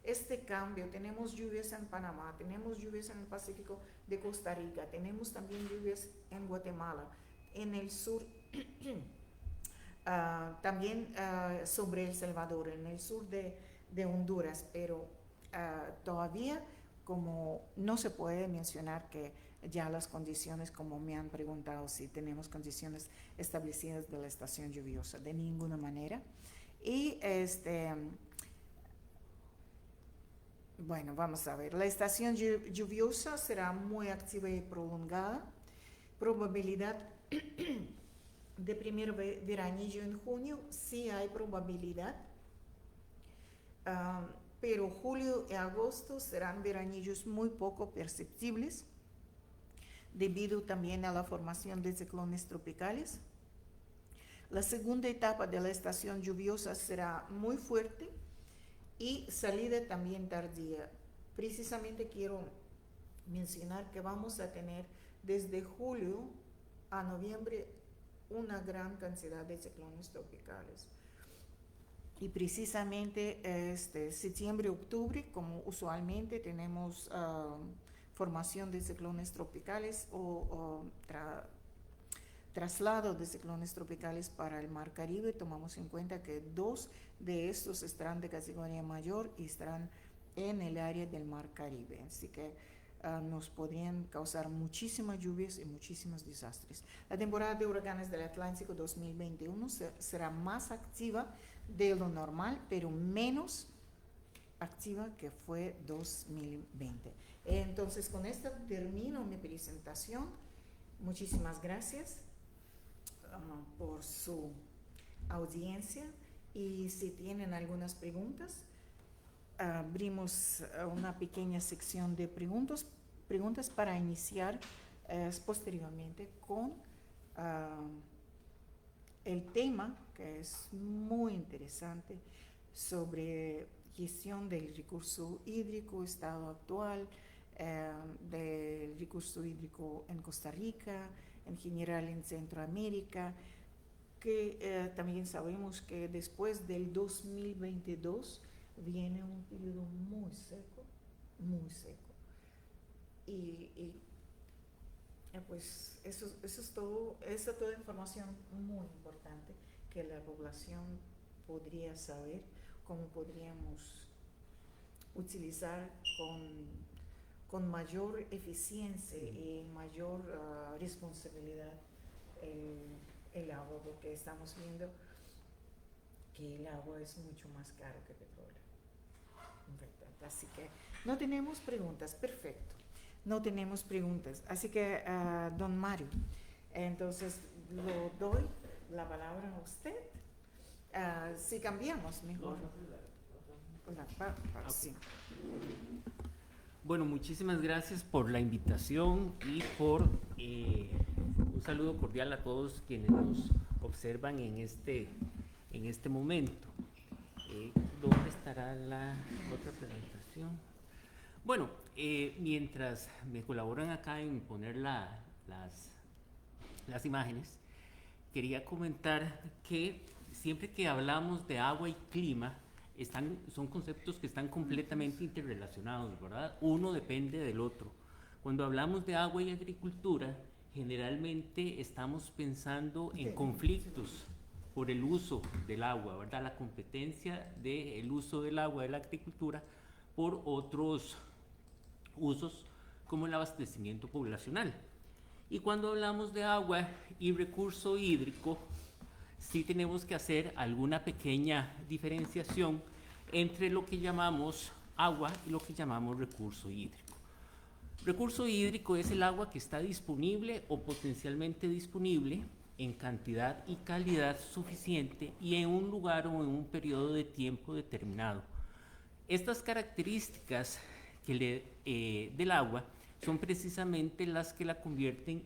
este cambio, tenemos lluvias en Panamá, tenemos lluvias en el Pacífico de Costa Rica, tenemos también lluvias en Guatemala, en el sur, también sobre El Salvador, en el sur de Honduras, pero todavía como no se puede mencionar que ya las condiciones, como me han preguntado si tenemos condiciones establecidas de la estación lluviosa, de ninguna manera. Y bueno, vamos a ver, la estación lluviosa será muy activa y prolongada, probabilidad de primer veranillo en junio, sí hay probabilidad. pero julio y agosto serán veranillos muy poco perceptibles, debido también a la formación de ciclones tropicales. La segunda etapa de la estación lluviosa será muy fuerte y salida también tardía. Precisamente quiero mencionar que vamos a tener desde julio a noviembre una gran cantidad de ciclones tropicales. Y precisamente septiembre, octubre, como usualmente tenemos formación de ciclones tropicales o traslado de ciclones tropicales para el Mar Caribe, tomamos en cuenta que 2 de estos estarán de categoría mayor y estarán en el área del Mar Caribe. Así que nos podrían causar muchísimas lluvias y muchísimos desastres. La temporada de huracanes del Atlántico 2021 será más activa de lo normal, pero menos activa que fue 2020. Entonces, con esto termino mi presentación. Muchísimas gracias por su audiencia, y si tienen algunas preguntas, abrimos una pequeña sección de preguntas para iniciar posteriormente con el tema, que es muy interesante, sobre gestión del recurso hídrico, estado actual del recurso hídrico en Costa Rica, en general en Centroamérica, que también sabemos que después del 2022 viene un periodo muy seco, y pues eso es todo, esa es toda información muy importante que la población podría saber, cómo podríamos utilizar con mayor eficiencia y mayor responsabilidad el agua, porque estamos viendo que el agua es mucho más caro que el petróleo. Así que no tenemos preguntas, perfecto. No tenemos preguntas. Así que, don Mario, entonces lo doy la palabra a usted. Si cambiamos, mejor. Sí. Bueno, muchísimas gracias por la invitación y por un saludo cordial a todos quienes nos observan en este momento. ¿Dónde estará la otra presentación? Bueno, mientras me colaboran acá en poner las imágenes, quería comentar que siempre que hablamos de agua y clima, son conceptos que están completamente interrelacionados, ¿verdad? Uno depende del otro. Cuando hablamos de agua y agricultura, generalmente estamos pensando en conflictos por el uso del agua, ¿verdad? La competencia del uso del agua de la agricultura por otros usos como el abastecimiento poblacional. Y cuando hablamos de agua y recurso hídrico, sí tenemos que hacer alguna pequeña diferenciación entre lo que llamamos agua y lo que llamamos recurso hídrico. Recurso hídrico es el agua que está disponible o potencialmente disponible en cantidad y calidad suficiente y en un lugar o en un periodo de tiempo determinado. Estas características del agua son precisamente las que la convierten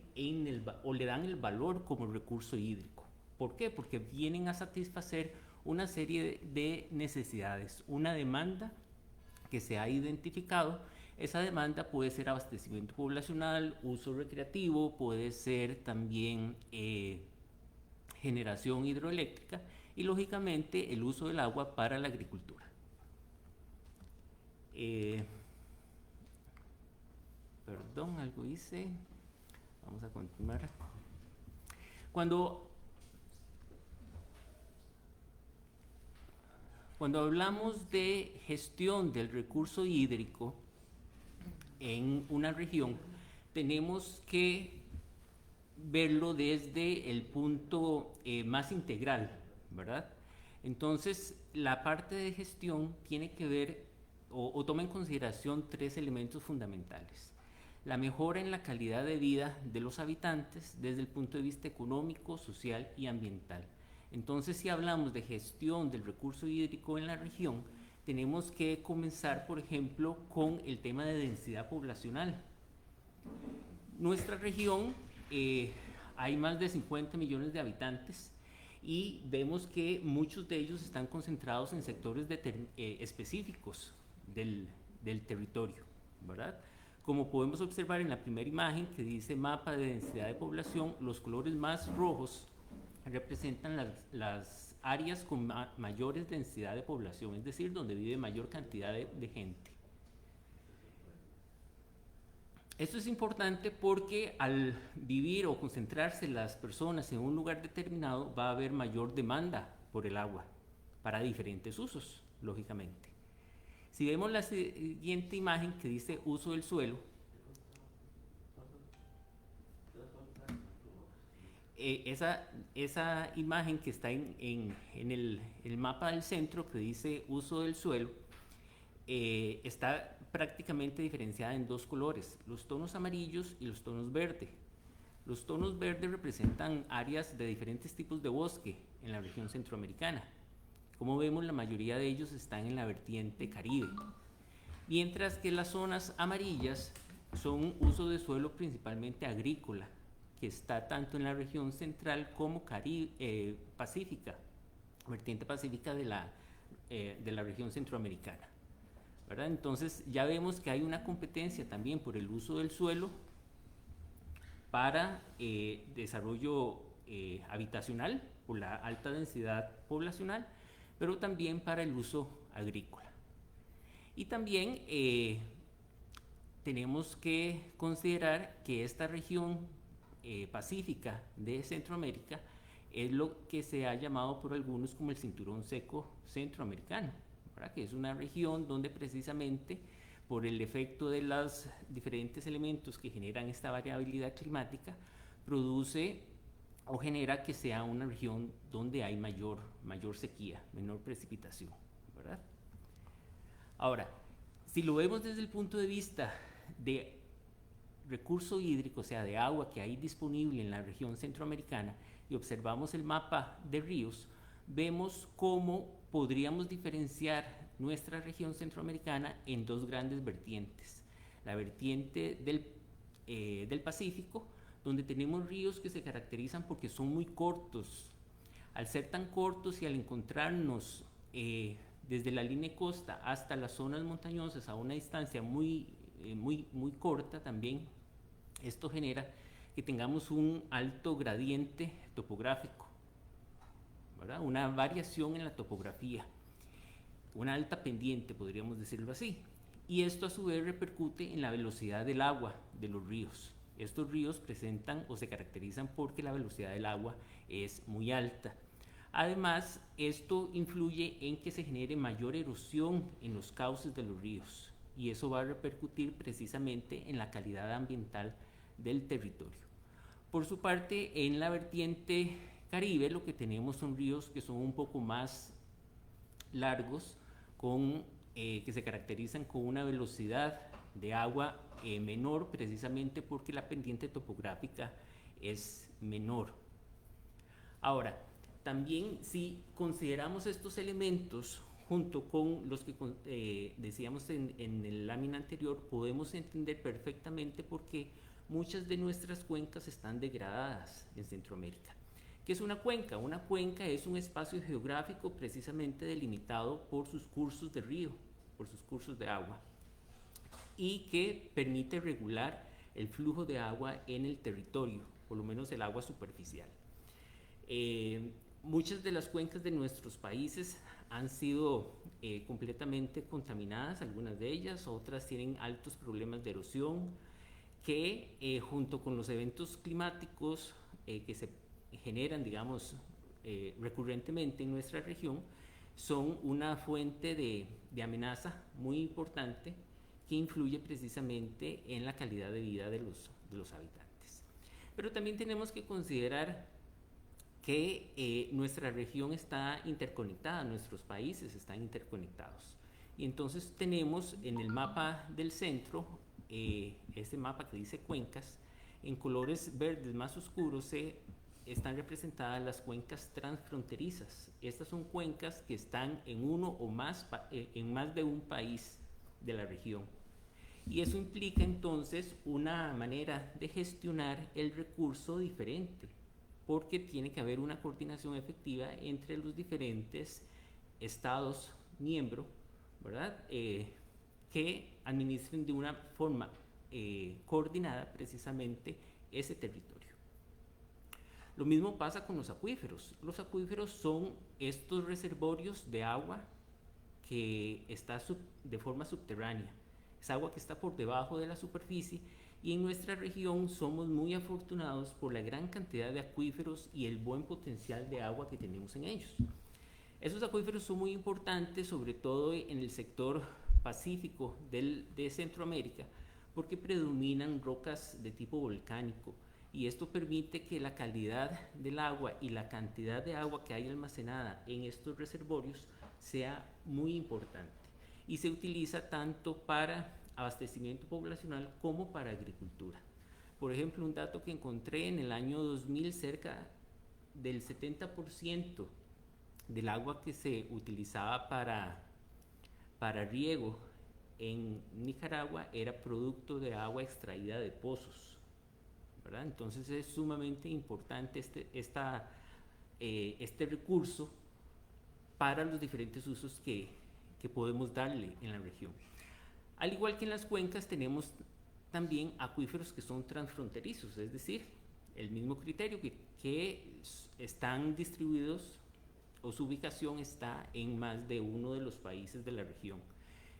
o le dan el valor como recurso hídrico. ¿Por qué? Porque vienen a satisfacer una serie de necesidades, una demanda que se ha identificado. Esa demanda puede ser abastecimiento poblacional, uso recreativo, puede ser también generación hidroeléctrica y lógicamente el uso del agua para la agricultura. Perdón, algo hice. Vamos a continuar. Cuando hablamos de gestión del recurso hídrico en una región, tenemos que verlo desde el punto más integral, ¿verdad? Entonces, la parte de gestión tiene que ver o toma en consideración 3 elementos fundamentales. La mejora en la calidad de vida de los habitantes desde el punto de vista económico, social y ambiental. Entonces, si hablamos de gestión del recurso hídrico en la región, tenemos que comenzar, por ejemplo, con el tema de densidad poblacional. Nuestra región, hay más de 50 millones de habitantes y vemos que muchos de ellos están concentrados en sectores específicos del territorio, ¿verdad? Como podemos observar en la primera imagen que dice mapa de densidad de población, los colores más rojos representan las áreas con mayores densidad de población, es decir, donde vive mayor cantidad de gente. Esto es importante porque al vivir o concentrarse las personas en un lugar determinado va a haber mayor demanda por el agua para diferentes usos, lógicamente. Si vemos la siguiente imagen que dice uso del suelo, esa imagen que está en el mapa del centro que dice uso del suelo, está prácticamente diferenciada en dos colores, los tonos amarillos y los tonos verde. Los tonos verdes representan áreas de diferentes tipos de bosque en la región centroamericana. Como vemos, la mayoría de ellos están en la vertiente Caribe, mientras que las zonas amarillas son uso de suelo principalmente agrícola, que está tanto en la región central como pacífica, vertiente pacífica de la región centroamericana, ¿verdad? Entonces ya vemos que hay una competencia también por el uso del suelo para desarrollo habitacional, por la alta densidad poblacional, pero también para el uso agrícola. Y también tenemos que considerar que esta región pacífica de Centroamérica es lo que se ha llamado por algunos como el cinturón seco centroamericano, ¿verdad? Que es una región donde precisamente por el efecto de los diferentes elementos que generan esta variabilidad climática produce o genera que sea una región donde hay mayor sequía, menor precipitación, ¿verdad? Ahora, si lo vemos desde el punto de vista de recurso hídrico, o sea, de agua que hay disponible en la región centroamericana, y observamos el mapa de ríos, vemos cómo podríamos diferenciar nuestra región centroamericana en dos grandes vertientes. La vertiente del Pacífico, donde tenemos ríos que se caracterizan porque son muy cortos. Al ser tan cortos y al encontrarnos desde la línea de costa hasta las zonas montañosas a una distancia muy corta también, esto genera que tengamos un alto gradiente topográfico, ¿verdad? Una variación en la topografía, una alta pendiente, podríamos decirlo así. Y esto a su vez repercute en la velocidad del agua de los ríos. Estos ríos presentan o se caracterizan porque la velocidad del agua es muy alta. Además, esto influye en que se genere mayor erosión en los cauces de los ríos y eso va a repercutir precisamente en la calidad ambiental del territorio. Por su parte, en la vertiente Caribe lo que tenemos son ríos que son un poco más largos, que se caracterizan con una velocidad de agua menor, precisamente porque la pendiente topográfica es menor. Ahora, también si consideramos estos elementos junto con los que decíamos en la lámina anterior, podemos entender perfectamente por qué muchas de nuestras cuencas están degradadas en Centroamérica. ¿Qué es una cuenca? Una cuenca es un espacio geográfico precisamente delimitado por sus cursos de río, por sus cursos de agua, y que permite regular el flujo de agua en el territorio, por lo menos el agua superficial. Muchas de las cuencas de nuestros países han sido completamente contaminadas, algunas de ellas, otras tienen altos problemas de erosión, que junto con los eventos climáticos que se generan, digamos, recurrentemente en nuestra región, son una fuente de amenaza muy importante que influye precisamente en la calidad de vida de los habitantes. Pero también tenemos que considerar que nuestra región está interconectada, nuestros países están interconectados. Y entonces tenemos en el mapa del centro, este mapa que dice cuencas, en colores verdes más oscuros se están representadas las cuencas transfronterizas. Estas son cuencas que están en uno o más, en más de un país de la región. Y eso implica entonces una manera de gestionar el recurso diferente, porque tiene que haber una coordinación efectiva entre los diferentes estados miembros, ¿verdad? Que administren de una forma coordinada precisamente ese territorio. Lo mismo pasa con los acuíferos. Los acuíferos son estos reservorios de agua que está de forma subterránea. Es agua que está por debajo de la superficie, y en nuestra región somos muy afortunados por la gran cantidad de acuíferos y el buen potencial de agua que tenemos en ellos. Esos acuíferos son muy importantes, sobre todo en el sector pacífico de Centroamérica, porque predominan rocas de tipo volcánico, y esto permite que la calidad del agua y la cantidad de agua que hay almacenada en estos reservorios sea muy importante, y se utiliza tanto para abastecimiento poblacional como para agricultura. Por ejemplo, un dato que encontré en el año 2000, cerca del 70% del agua que se utilizaba para riego en Nicaragua era producto de agua extraída de pozos, ¿verdad? Entonces es sumamente importante este recurso para los diferentes usos que podemos darle en la región. Al igual que en las cuencas, tenemos también acuíferos que son transfronterizos, es decir, el mismo criterio, que están distribuidos, o su ubicación está en más de uno de los países de la región.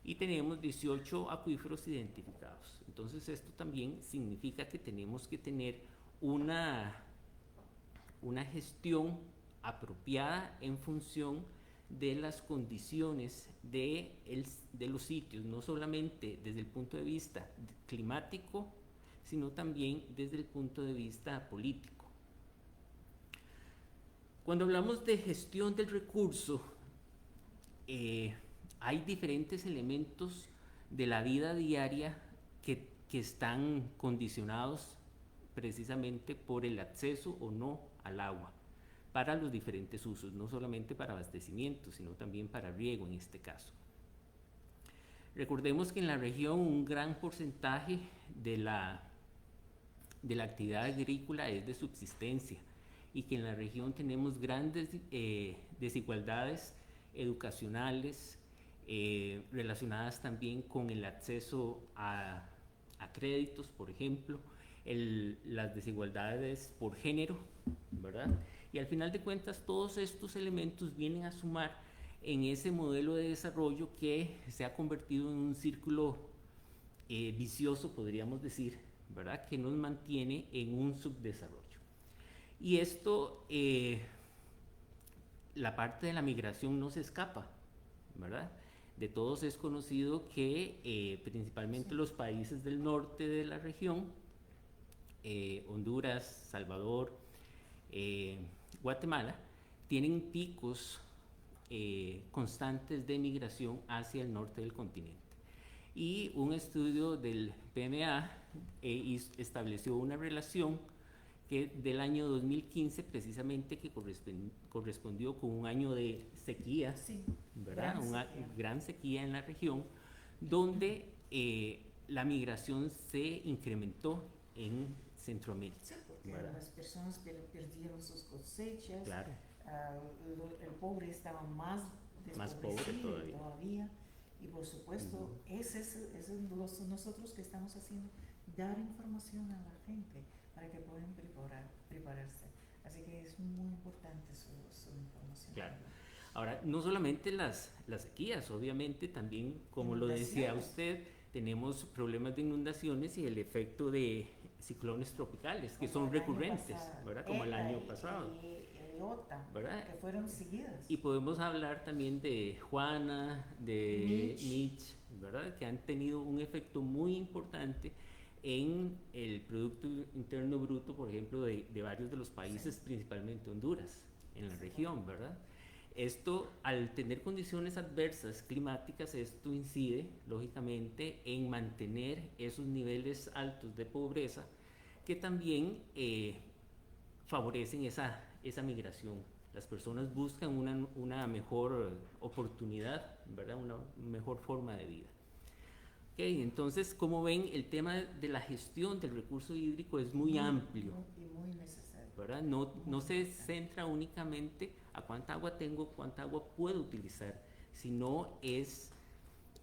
Y tenemos 18 acuíferos identificados. Entonces esto también significa que tenemos que tener una gestión apropiada en función de las condiciones de los sitios, no solamente desde el punto de vista climático, sino también desde el punto de vista político. Cuando hablamos de gestión del recurso, hay diferentes elementos de la vida diaria que están condicionados precisamente por el acceso o no al agua para los diferentes usos, no solamente para abastecimiento, sino también para riego en este caso. Recordemos que en la región un gran porcentaje de la actividad agrícola es de subsistencia, y que en la región tenemos grandes desigualdades educacionales, relacionadas también con el acceso a créditos, por ejemplo, las desigualdades por género, ¿verdad? Y al final de cuentas todos estos elementos vienen a sumar en ese modelo de desarrollo que se ha convertido en un círculo vicioso, podríamos decir, ¿verdad? Que nos mantiene en un subdesarrollo. Y esto, la parte de la migración no se escapa, ¿verdad? De todos es conocido que principalmente los países del norte de la región, Honduras, Salvador, Guatemala, tienen picos constantes de migración hacia el norte del continente. Y un estudio del PMA estableció una relación que del año 2015 precisamente, que correspondió con un año de sequía, sí, ¿verdad? Una gran sequía en la región, donde la migración se incrementó en Centroamérica. Sí, porque las personas perdieron sus cosechas, claro. El pobre estaba más pobre todavía. Y por supuesto, ese es nosotros que estamos haciendo, dar información a la gente para que puedan prepararse. Así que es muy importante su información. Claro. Ahora, no solamente las sequías, obviamente también, como lo decía usted, tenemos problemas de inundaciones y el efecto de ciclones tropicales, que son recurrentes, ¿verdad? Como el año pasado. Y Iota, ¿verdad? Que fueron seguidas. Y podemos hablar también de Juana, de Mitch, ¿verdad? Que han tenido un efecto muy importante en el Producto Interno Bruto, por ejemplo, de varios de los países, sí, principalmente Honduras, en la región, ¿verdad? Esto, al tener condiciones adversas climáticas, esto incide, lógicamente, en mantener esos niveles altos de pobreza, que también favorecen esa migración. Las personas buscan una mejor oportunidad, ¿verdad? Una mejor forma de vida. Okay, entonces, como ven, el tema de la gestión del recurso hídrico es muy amplio. Y muy necesario. ¿Verdad? No se centra únicamente a cuánta agua tengo, cuánta agua puedo utilizar, sino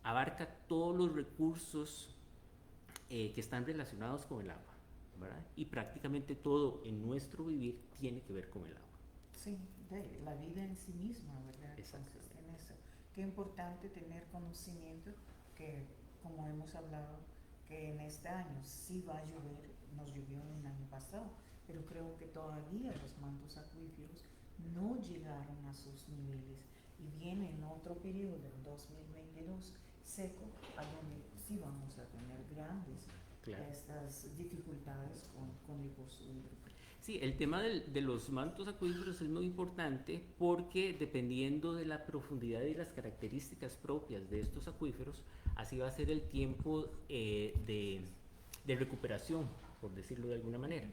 abarca todos los recursos que están relacionados con el agua, ¿verdad? Y prácticamente todo en nuestro vivir tiene que ver con el agua. Sí, la vida en sí misma, ¿verdad? Exacto. Consiste en eso. Qué importante tener conocimiento que, como hemos hablado, que en este año sí va a llover, nos llovió en el año pasado, pero creo que todavía los mantos acuíferos no llegaron a sus niveles y viene en otro periodo, en 2022, seco, a donde sí vamos a tener grandes estas dificultades con el curso hídrico. Sí, el tema de los mantos acuíferos es muy importante porque dependiendo de la profundidad y las características propias de estos acuíferos, así va a ser el tiempo de recuperación, por decirlo de alguna manera.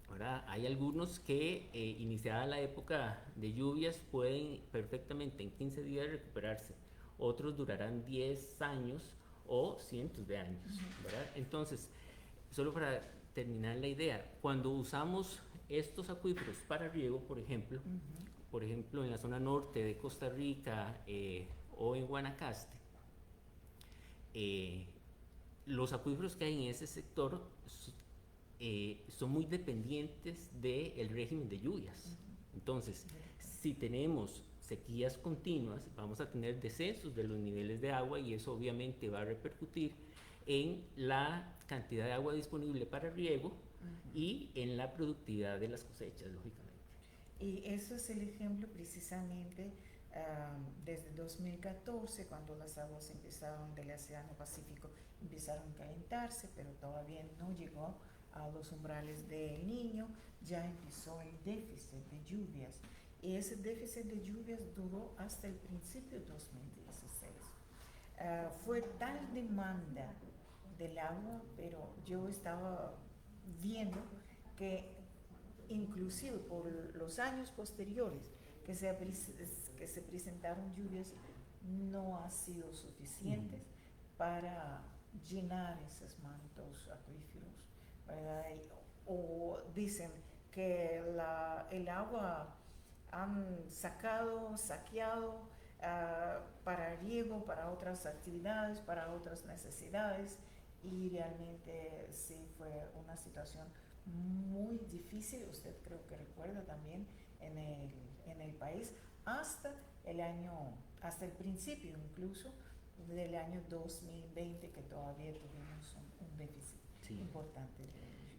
Ahora, hay algunos que iniciada la época de lluvias pueden perfectamente en 15 días recuperarse, otros durarán 10 años o cientos de años, ¿verdad? Entonces, solo para terminar la idea, cuando usamos estos acuíferos para riego, por ejemplo en la zona norte de Costa Rica o en Guanacaste, los acuíferos que hay en ese sector son muy dependientes del régimen de lluvias. Entonces, si tenemos sequías continuas, vamos a tener descensos de los niveles de agua y eso obviamente va a repercutir en la cantidad de agua disponible para riego y en la productividad de las cosechas, lógicamente. Y eso es el ejemplo precisamente desde 2014, cuando las aguas empezaron del Océano Pacífico, empezaron a calentarse, pero todavía no llegó a los umbrales del Niño, ya empezó el déficit de lluvias. Y ese déficit de lluvias duró hasta el principio de 2016. Fue tal demanda del agua, pero yo estaba viendo que inclusive por los años posteriores que se presentaron lluvias no ha sido suficientes para llenar esos mantos acuíferos, ¿verdad? O dicen que el agua han saqueado para riego, para otras actividades, para otras necesidades, y realmente sí fue una situación muy difícil. Usted creo que recuerda también en el país hasta el principio incluso del año 2020, que todavía tuvimos un déficit importante.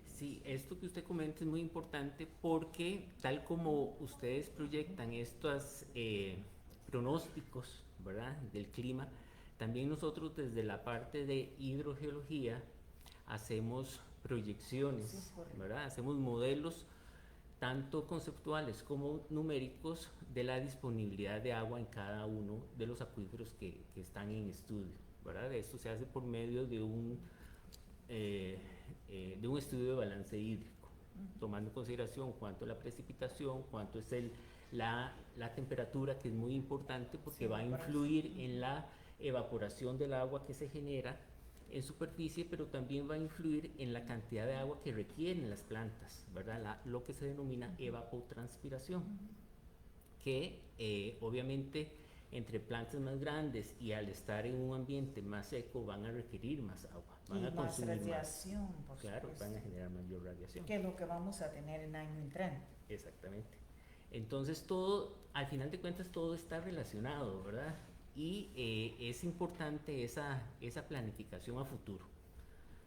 Sí, esto que usted comenta es muy importante porque tal como ustedes proyectan estos pronósticos, ¿verdad?, del clima, también nosotros desde la parte de hidrogeología hacemos proyecciones, ¿verdad? Hacemos modelos tanto conceptuales como numéricos de la disponibilidad de agua en cada uno de los acuíferos que están en estudio, ¿verdad? Esto se hace por medio de un estudio de balance hídrico, tomando en consideración cuánto es la precipitación, cuánto es la temperatura, que es muy importante porque va a influir en la evaporación del agua que se genera en superficie, pero también va a influir en la cantidad de agua que requieren las plantas, ¿verdad? Lo que se denomina evapotranspiración, que obviamente entre plantas más grandes y al estar en un ambiente más seco van a requerir más agua, van a consumir radiación, más. por Claro, supuesto, van a generar mayor radiación. que es lo que vamos a tener en año entrante. Exactamente. Entonces todo, al final de cuentas, todo está relacionado, ¿verdad? Y es importante esa planificación a futuro.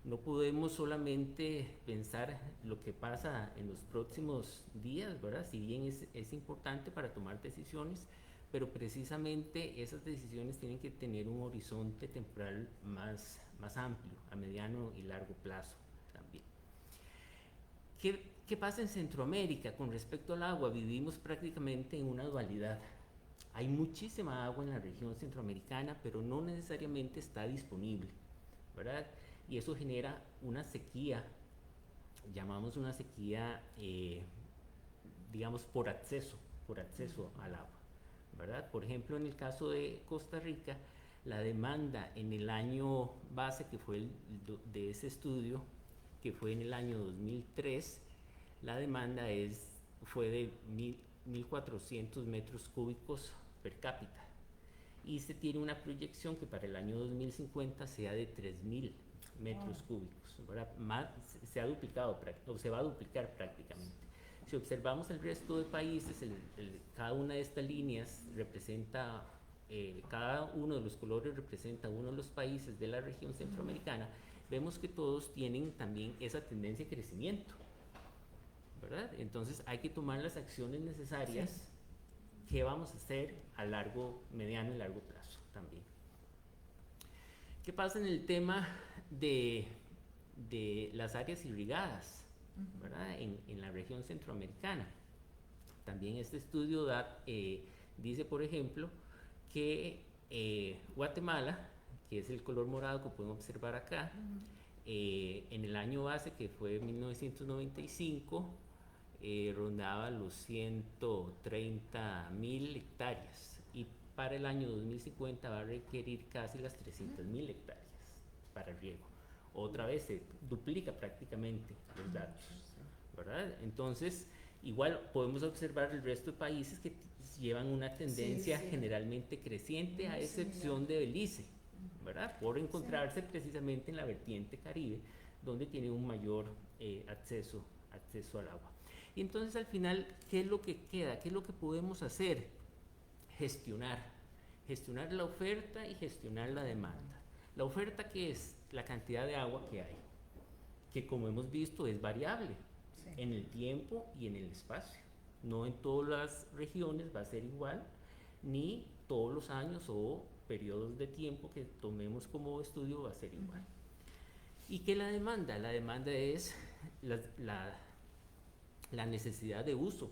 No podemos solamente pensar lo que pasa en los próximos días, ¿verdad? Si bien es importante para tomar decisiones, pero precisamente esas decisiones tienen que tener un horizonte temporal más amplio, a mediano y largo plazo también. ¿Qué pasa en Centroamérica con respecto al agua? Vivimos prácticamente en una dualidad. Hay muchísima agua en la región centroamericana, pero no necesariamente está disponible, ¿verdad? Y eso genera una sequía, llamamos una sequía digamos, por acceso al agua, ¿verdad? Por ejemplo, en el caso de Costa Rica, la demanda en el año base, que fue de ese estudio, que fue en el año 2003, la demanda fue de 1.400 metros cúbicos per cápita. Y se tiene una proyección que para el año 2050 sea de 3.000 metros cúbicos, ¿verdad? Se ha duplicado, o se va a duplicar prácticamente. Si observamos el resto de países, cada una de estas líneas representa, cada uno de los colores representa uno de los países de la región centroamericana. Vemos que todos tienen también esa tendencia de crecimiento, ¿verdad? Entonces hay que tomar las acciones necesarias. Sí. ¿Qué vamos a hacer a mediano y largo plazo también? ¿Qué pasa en el tema de las áreas irrigadas, ¿verdad? En la región centroamericana? También este estudio dice, por ejemplo, que Guatemala, que es el color morado que podemos observar acá, en el año base, que fue 1995, rondaba los 130.000 hectáreas, y para el año 2050 va a requerir casi las 300.000 hectáreas para el riego. Otra vez se duplica prácticamente los datos, ¿verdad? Entonces, igual podemos observar el resto de países que llevan una tendencia generalmente creciente, a excepción de Belice, ¿verdad? Por encontrarse precisamente en la vertiente Caribe, donde tiene un mayor acceso al agua. Y entonces al final, ¿qué es lo que queda? ¿Qué es lo que podemos hacer? Gestionar la oferta y gestionar la demanda. La oferta, ¿qué es? La cantidad de agua que hay, que como hemos visto es variable en el tiempo y en el espacio. No en todas las regiones va a ser igual, ni todos los años o periodos de tiempo que tomemos como estudio va a ser igual. ¿Y qué es la demanda? La demanda es la necesidad de uso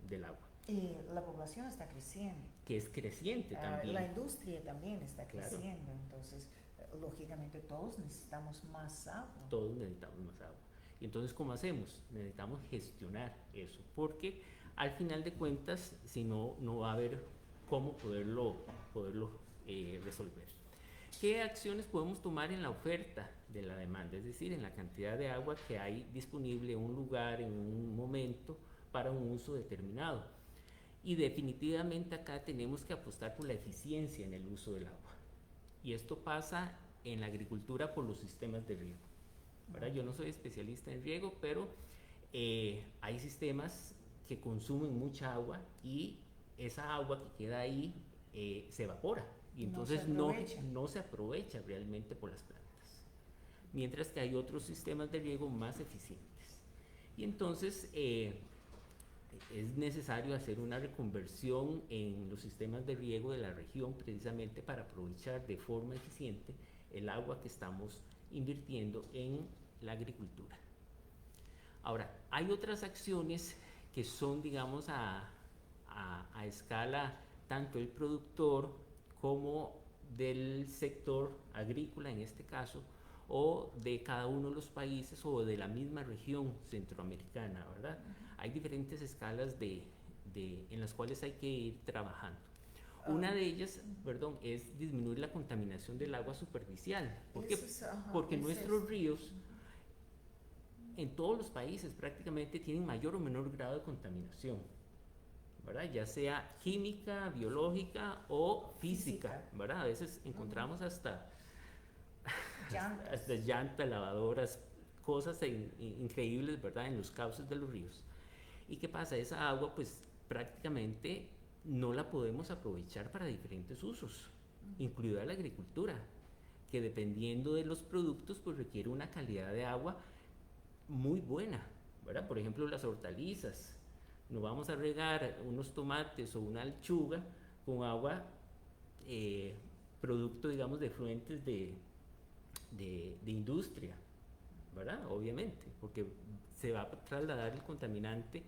del agua. Y la población está creciendo. Que es creciente también. La industria también está creciendo, entonces, lógicamente, todos necesitamos más agua. Todos necesitamos más agua. Y entonces, ¿cómo hacemos? Necesitamos gestionar eso, porque al final de cuentas, si no, no va a haber cómo poderlo resolver. ¿Qué acciones podemos tomar en la oferta de la demanda? Es decir, en la cantidad de agua que hay disponible en un lugar, en un momento, para un uso determinado. Y definitivamente acá tenemos que apostar por la eficiencia en el uso del agua. Y esto pasa en la agricultura por los sistemas de riego, ¿verdad? Yo no soy especialista en riego, pero hay sistemas que consumen mucha agua y esa agua que queda ahí se evapora. Y entonces no se aprovecha realmente por las plantas. Mientras que hay otros sistemas de riego más eficientes. Y entonces es necesario hacer una reconversión en los sistemas de riego de la región, precisamente para aprovechar de forma eficiente el agua que estamos invirtiendo en la agricultura. Ahora, hay otras acciones que son, digamos, a escala tanto el productor como del sector agrícola en este caso, o de cada uno de los países o de la misma región centroamericana, ¿verdad? Hay diferentes escalas en las cuales hay que ir trabajando. Una de ellas, es disminuir la contaminación del agua superficial. ¿Por qué? Porque nuestros ríos, en todos los países prácticamente, tienen mayor o menor grado de contaminación, ¿verdad? Ya sea química, biológica o física, ¿verdad? A veces encontramos hasta llantas, lavadoras, cosas increíbles, ¿verdad? En los cauces de los ríos. ¿Y qué pasa? Esa agua, pues, prácticamente no la podemos aprovechar para diferentes usos, incluida la agricultura, que dependiendo de los productos, pues requiere una calidad de agua muy buena, ¿verdad? Por ejemplo, las hortalizas. No vamos a regar unos tomates o una lechuga con agua producto, digamos, de fluentes de industria, ¿verdad? Obviamente, porque se va a trasladar el contaminante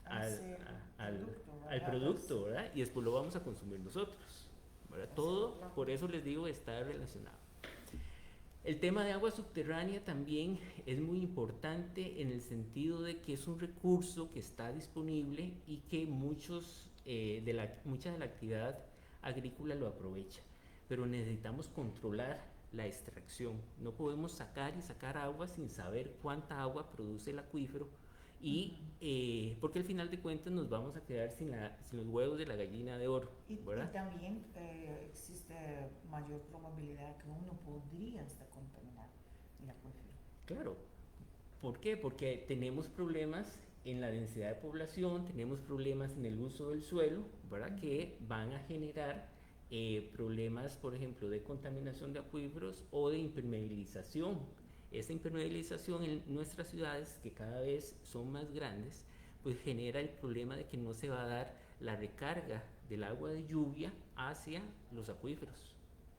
al producto, ¿verdad? Y después lo vamos a consumir nosotros, ¿verdad? Todo, por eso les digo, está relacionado. El tema de agua subterránea también es muy importante en el sentido de que es un recurso que está disponible y que mucha de la actividad agrícola lo aprovecha. Pero necesitamos controlar la extracción. No podemos sacar y sacar agua sin saber cuánta agua produce el acuífero porque al final de cuentas nos vamos a quedar sin los huevos de la gallina de oro, ¿verdad? Y también existe mayor probabilidad que uno podría hasta contaminar el acuífero. Claro. ¿Por qué? Porque tenemos problemas en la densidad de población, tenemos problemas en el uso del suelo, ¿verdad? Que van a generar problemas, por ejemplo, de contaminación de acuíferos o de impermeabilización. Esa impermeabilización en nuestras ciudades, que cada vez son más grandes, pues genera el problema de que no se va a dar la recarga del agua de lluvia hacia los acuíferos,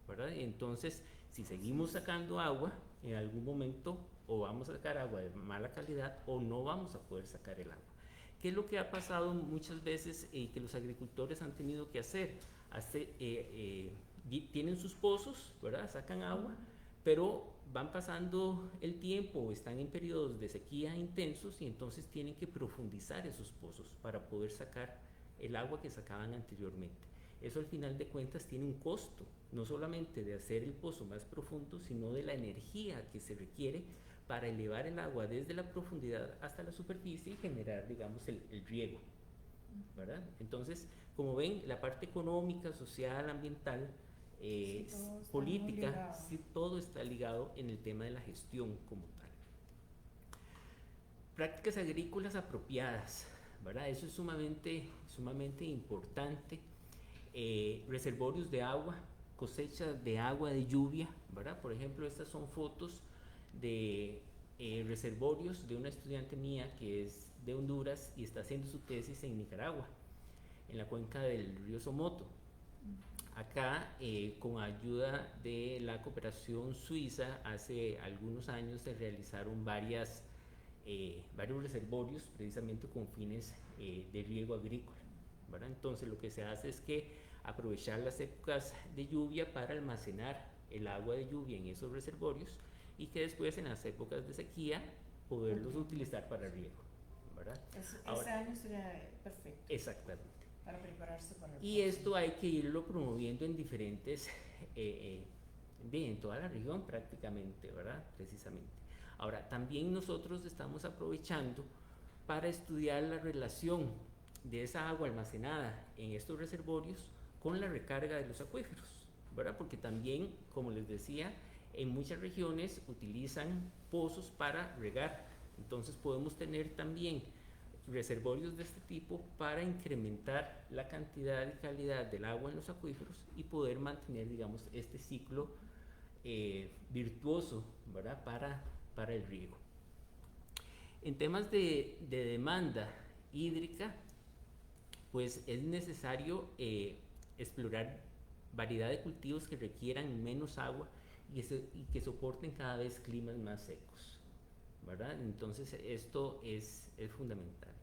¿verdad? Entonces, si seguimos sacando agua, en algún momento o vamos a sacar agua de mala calidad o no vamos a poder sacar el agua. ¿Qué es lo que ha pasado muchas veces que los agricultores han tenido que hacer? Tienen sus pozos, ¿verdad? Sacan agua, pero van pasando el tiempo o están en periodos de sequía intensos y entonces tienen que profundizar esos pozos para poder sacar el agua que sacaban anteriormente. Eso al final de cuentas tiene un costo, no solamente de hacer el pozo más profundo, sino de la energía que se requiere para elevar el agua desde la profundidad hasta la superficie y generar, digamos, el riego, ¿verdad? Entonces, como ven, la parte económica, social, ambiental, política, sí, todo está ligado en el tema de la gestión como tal. Prácticas agrícolas apropiadas, ¿verdad? Eso es sumamente importante. Reservorios de agua, cosecha de agua de lluvia, ¿verdad? Por ejemplo, estas son fotos de reservorios de una estudiante mía que es de Honduras y está haciendo su tesis en Nicaragua, en la cuenca del río Somoto. Acá, con ayuda de la cooperación suiza, hace algunos años se realizaron varios reservorios precisamente con fines de riego agrícola, ¿verdad? Entonces lo que se hace es que aprovechar las épocas de lluvia para almacenar el agua de lluvia en esos reservorios y que después en las épocas de sequía poderlos utilizar para riego, ¿verdad? Ese año sería perfecto. Exactamente. Para prepararse para el Y esto hay que irlo promoviendo en diferentes, en toda la región prácticamente, ¿verdad? Precisamente. Ahora, también nosotros estamos aprovechando para estudiar la relación de esa agua almacenada en estos reservorios con la recarga de los acuíferos, ¿verdad? Porque también, como les decía, en muchas regiones utilizan pozos para regar. Entonces podemos tener también reservorios de este tipo para incrementar la cantidad y calidad del agua en los acuíferos y poder mantener, digamos, este ciclo virtuoso, ¿verdad? Para el riego. En temas de demanda hídrica, pues es necesario explorar variedad de cultivos que requieran menos agua y que soporten cada vez climas más secos, ¿verdad? Entonces esto es fundamental.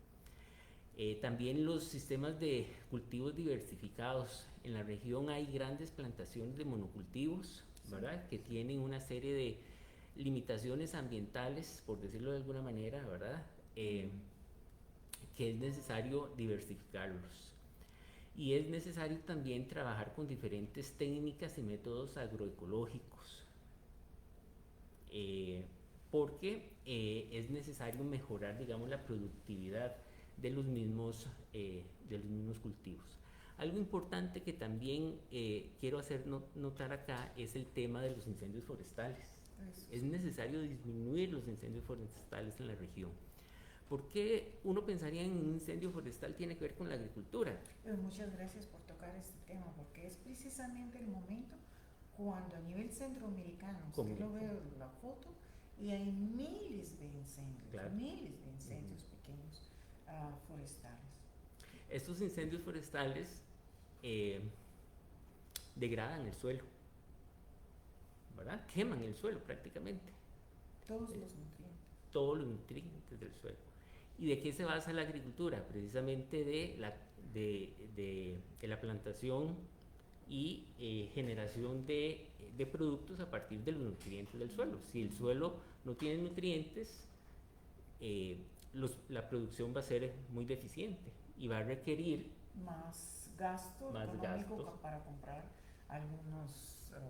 También los sistemas de cultivos diversificados. En la región hay grandes plantaciones de monocultivos, ¿verdad? Que tienen una serie de limitaciones ambientales, por decirlo de alguna manera, ¿verdad? Que es necesario diversificarlos. Y es necesario también trabajar con diferentes técnicas y métodos agroecológicos, porque es necesario mejorar, digamos, la productividad de los mismos cultivos. Algo importante que también quiero hacer notar acá es el tema de los incendios forestales. Es necesario disminuir los incendios forestales en la región. ¿Por qué uno pensaría en un incendio forestal tiene que ver con la agricultura? Muchas gracias por tocar este tema, porque es precisamente el momento cuando a nivel centroamericano, usted lo ve en la foto, y hay miles de incendios, claro, miles de incendios pequeños forestales. Estos incendios forestales degradan el suelo, ¿verdad? Queman el suelo prácticamente. Todos los nutrientes. Todos los nutrientes del suelo. ¿Y de qué se basa la agricultura? Precisamente de la plantación y generación de productos a partir de los nutrientes del suelo. Si el suelo no tiene nutrientes, la producción va a ser muy deficiente y va a requerir más gasto más económico gastos, para comprar algunos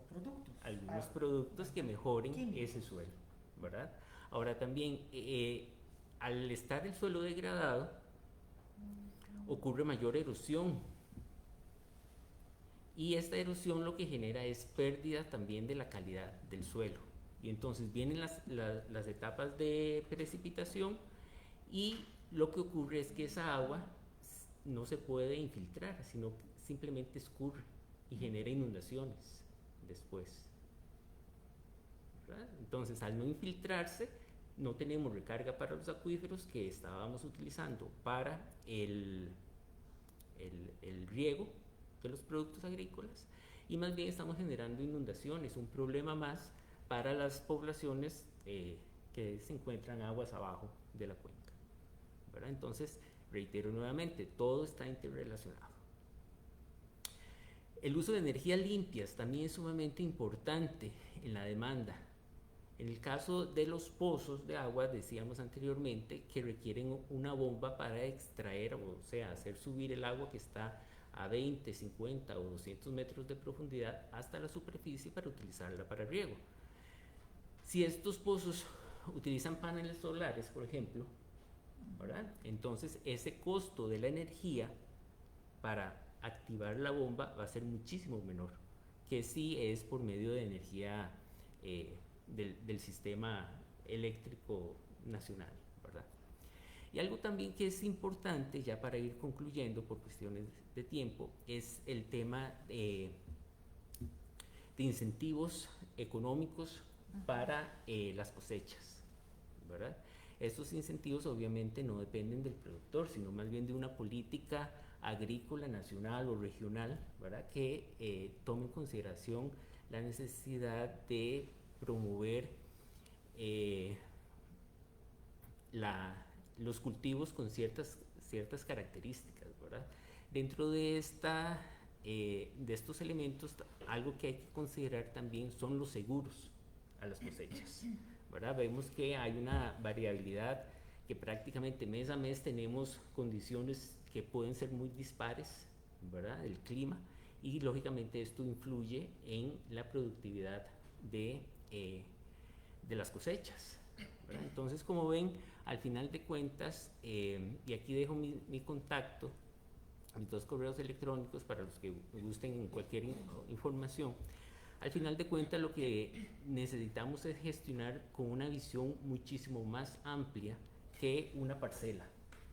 productos. algunos productos que mejoren químicos. ese suelo, ¿verdad? Ahora también, al estar el suelo degradado, ocurre mayor erosión, y esta erosión lo que genera es pérdida también de la calidad del suelo. Y entonces vienen las etapas de precipitación, y lo que ocurre es que esa agua no se puede infiltrar, sino que simplemente escurre y genera inundaciones después, ¿verdad? Entonces, al no infiltrarse, no tenemos recarga para los acuíferos que estábamos utilizando para el riego de los productos agrícolas, y más bien estamos generando inundaciones, un problema más para las poblaciones que se encuentran aguas abajo de la cuenca, ¿verdad? Entonces, reitero nuevamente, todo está interrelacionado. El uso de energías limpias también es sumamente importante en la demanda. En el caso de los pozos de agua, decíamos anteriormente que requieren una bomba para extraer, o sea, hacer subir el agua que está a 20, 50 o 200 metros de profundidad hasta la superficie para utilizarla para riego. Si estos pozos utilizan paneles solares, por ejemplo, ¿verdad? Entonces ese costo de la energía para activar la bomba va a ser muchísimo menor que si es por medio de energía del sistema eléctrico nacional, ¿verdad? Y algo también que es importante, ya para ir concluyendo por cuestiones de tiempo, es el tema de incentivos económicos para las cosechas, ¿verdad? Estos incentivos obviamente no dependen del productor, sino más bien de una política agrícola nacional o regional, ¿verdad? Que tome en consideración la necesidad de promover los cultivos con ciertas características, ¿verdad? Dentro de estos elementos, algo que hay que considerar también son los seguros a las cosechas, ¿verdad? Vemos que hay una variabilidad, que prácticamente mes a mes tenemos condiciones que pueden ser muy dispares, ¿verdad? El clima, y lógicamente esto influye en la productividad de las cosechas, ¿verdad? Entonces, como ven, al final de cuentas, y aquí dejo mi contacto, mis 2 correos electrónicos para los que gusten cualquier información. Al final de cuentas, lo que necesitamos es gestionar con una visión muchísimo más amplia que una parcela.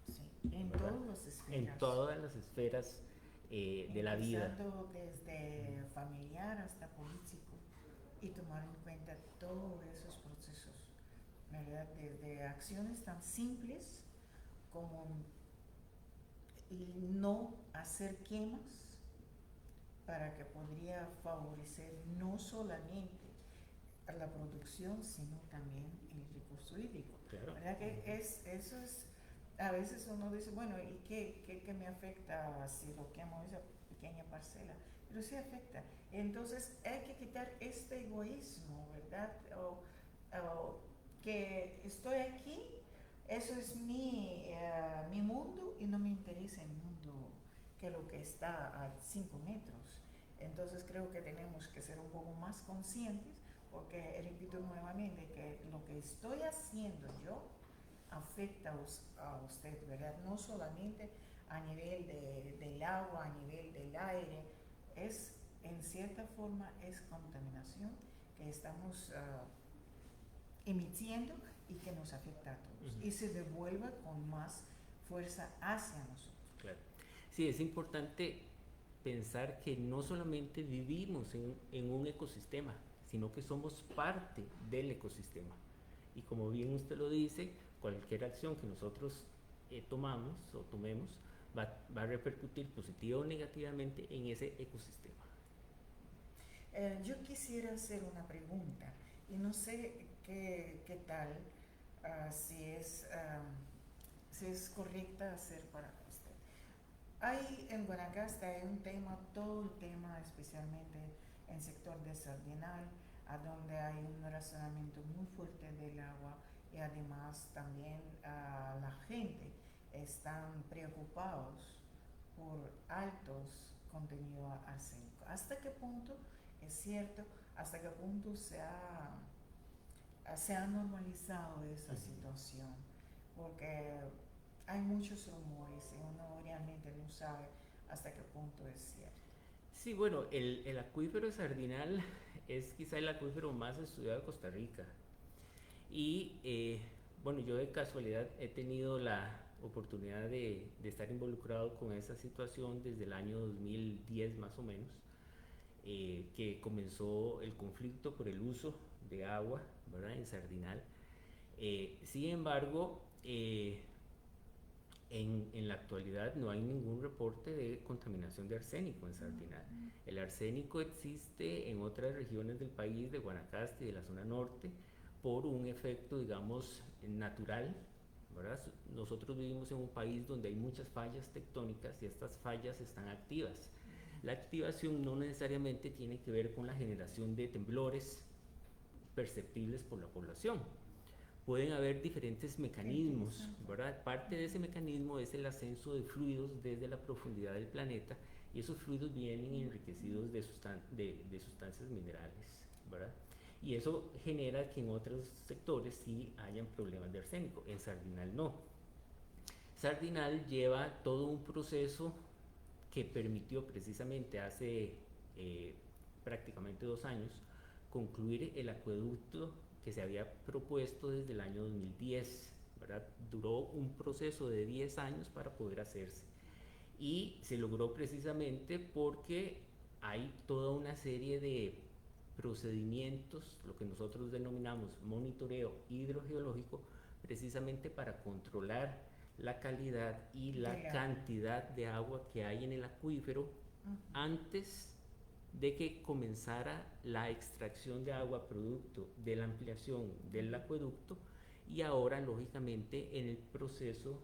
Sí, en ¿verdad? todas las esferas. En todas las esferas de la vida. Empezando desde familiar hasta político, y tomar en cuenta todos esos procesos, ¿verdad? Desde acciones tan simples como no hacer quemas, para que podría favorecer no solamente a la producción, sino también el recurso hídrico. Claro. ¿Verdad que eso es, a veces uno dice, bueno, ¿y qué me afecta si lo quemo esa pequeña parcela? Pero sí afecta. Entonces hay que quitar este egoísmo, ¿verdad? O que estoy aquí, eso es mi mundo, y no me interesa el mundo que lo que está a 5 metros. Entonces creo que tenemos que ser un poco más conscientes, porque repito nuevamente que lo que estoy haciendo yo afecta a usted, ¿verdad? No solamente a nivel del agua, a nivel del aire, es en cierta forma es contaminación que estamos emitiendo y que nos afecta a todos, y se devuelve con más fuerza hacia nosotros. Claro. Sí, es importante pensar que no solamente vivimos en un ecosistema, sino que somos parte del ecosistema. Y como bien usted lo dice, cualquier acción que nosotros tomemos va a repercutir positiva o negativamente en ese ecosistema. Yo quisiera hacer una pregunta, y no sé qué tal, si es correcta hacer para usted. Hay en Guanacaste hay un tema, todo el tema, especialmente en el sector de Sardinal, a donde hay un razonamiento muy fuerte del agua y además también la gente están preocupados por altos contenidos arsénicos. ¿Hasta qué punto es cierto? ¿Hasta qué punto se ha normalizado esa situación? Porque hay muchos rumores y uno realmente no sabe hasta qué punto es cierto. Sí, bueno, el acuífero Sardinal es quizá el acuífero más estudiado de Costa Rica. Y bueno, yo de casualidad he tenido la oportunidad de estar involucrado con esa situación desde el año 2010 más o menos, que comenzó el conflicto por el uso de agua, ¿verdad?, en Sardinal. Sin embargo, en la actualidad no hay ningún reporte de contaminación de arsénico en Sardinal. El arsénico existe en otras regiones del país, de Guanacaste y de la zona norte, por un efecto, digamos, natural, ¿verdad? Nosotros vivimos en un país donde hay muchas fallas tectónicas y estas fallas están activas. La activación no necesariamente tiene que ver con la generación de temblores perceptibles por la población. Pueden haber diferentes mecanismos, ¿verdad? Parte de ese mecanismo es el ascenso de fluidos desde la profundidad del planeta y esos fluidos vienen enriquecidos de sustancias minerales, ¿verdad? Y eso genera que en otros sectores sí hayan problemas de arsénico, en Sardinal no. Sardinal lleva todo un proceso que permitió precisamente hace prácticamente 2 años concluir el acueducto que se había propuesto desde el año 2010, ¿verdad? Duró un proceso de 10 años para poder hacerse y se logró precisamente porque hay toda una serie de procedimientos, lo que nosotros denominamos monitoreo hidrogeológico, precisamente para controlar la calidad y la cantidad de agua que hay en el acuífero antes de que comenzara la extracción de agua producto de la ampliación del acueducto y ahora lógicamente en el proceso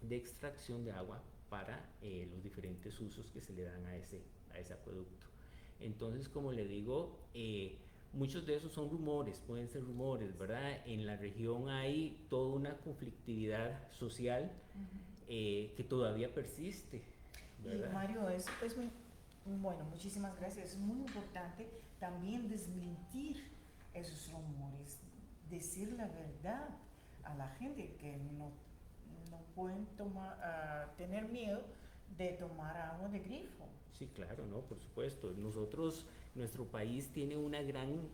de extracción de agua para los diferentes usos que se le dan a ese acueducto. Entonces, como le digo, muchos de esos son rumores, pueden ser rumores, ¿verdad? En la región hay toda una conflictividad social que todavía persiste, ¿verdad? Y Mario, es muy, bueno, muchísimas gracias. Es muy importante también desmentir esos rumores, decir la verdad a la gente que no pueden tener miedo de tomar agua de grifo. Sí, claro, no, por supuesto. Nuestro país tiene una gran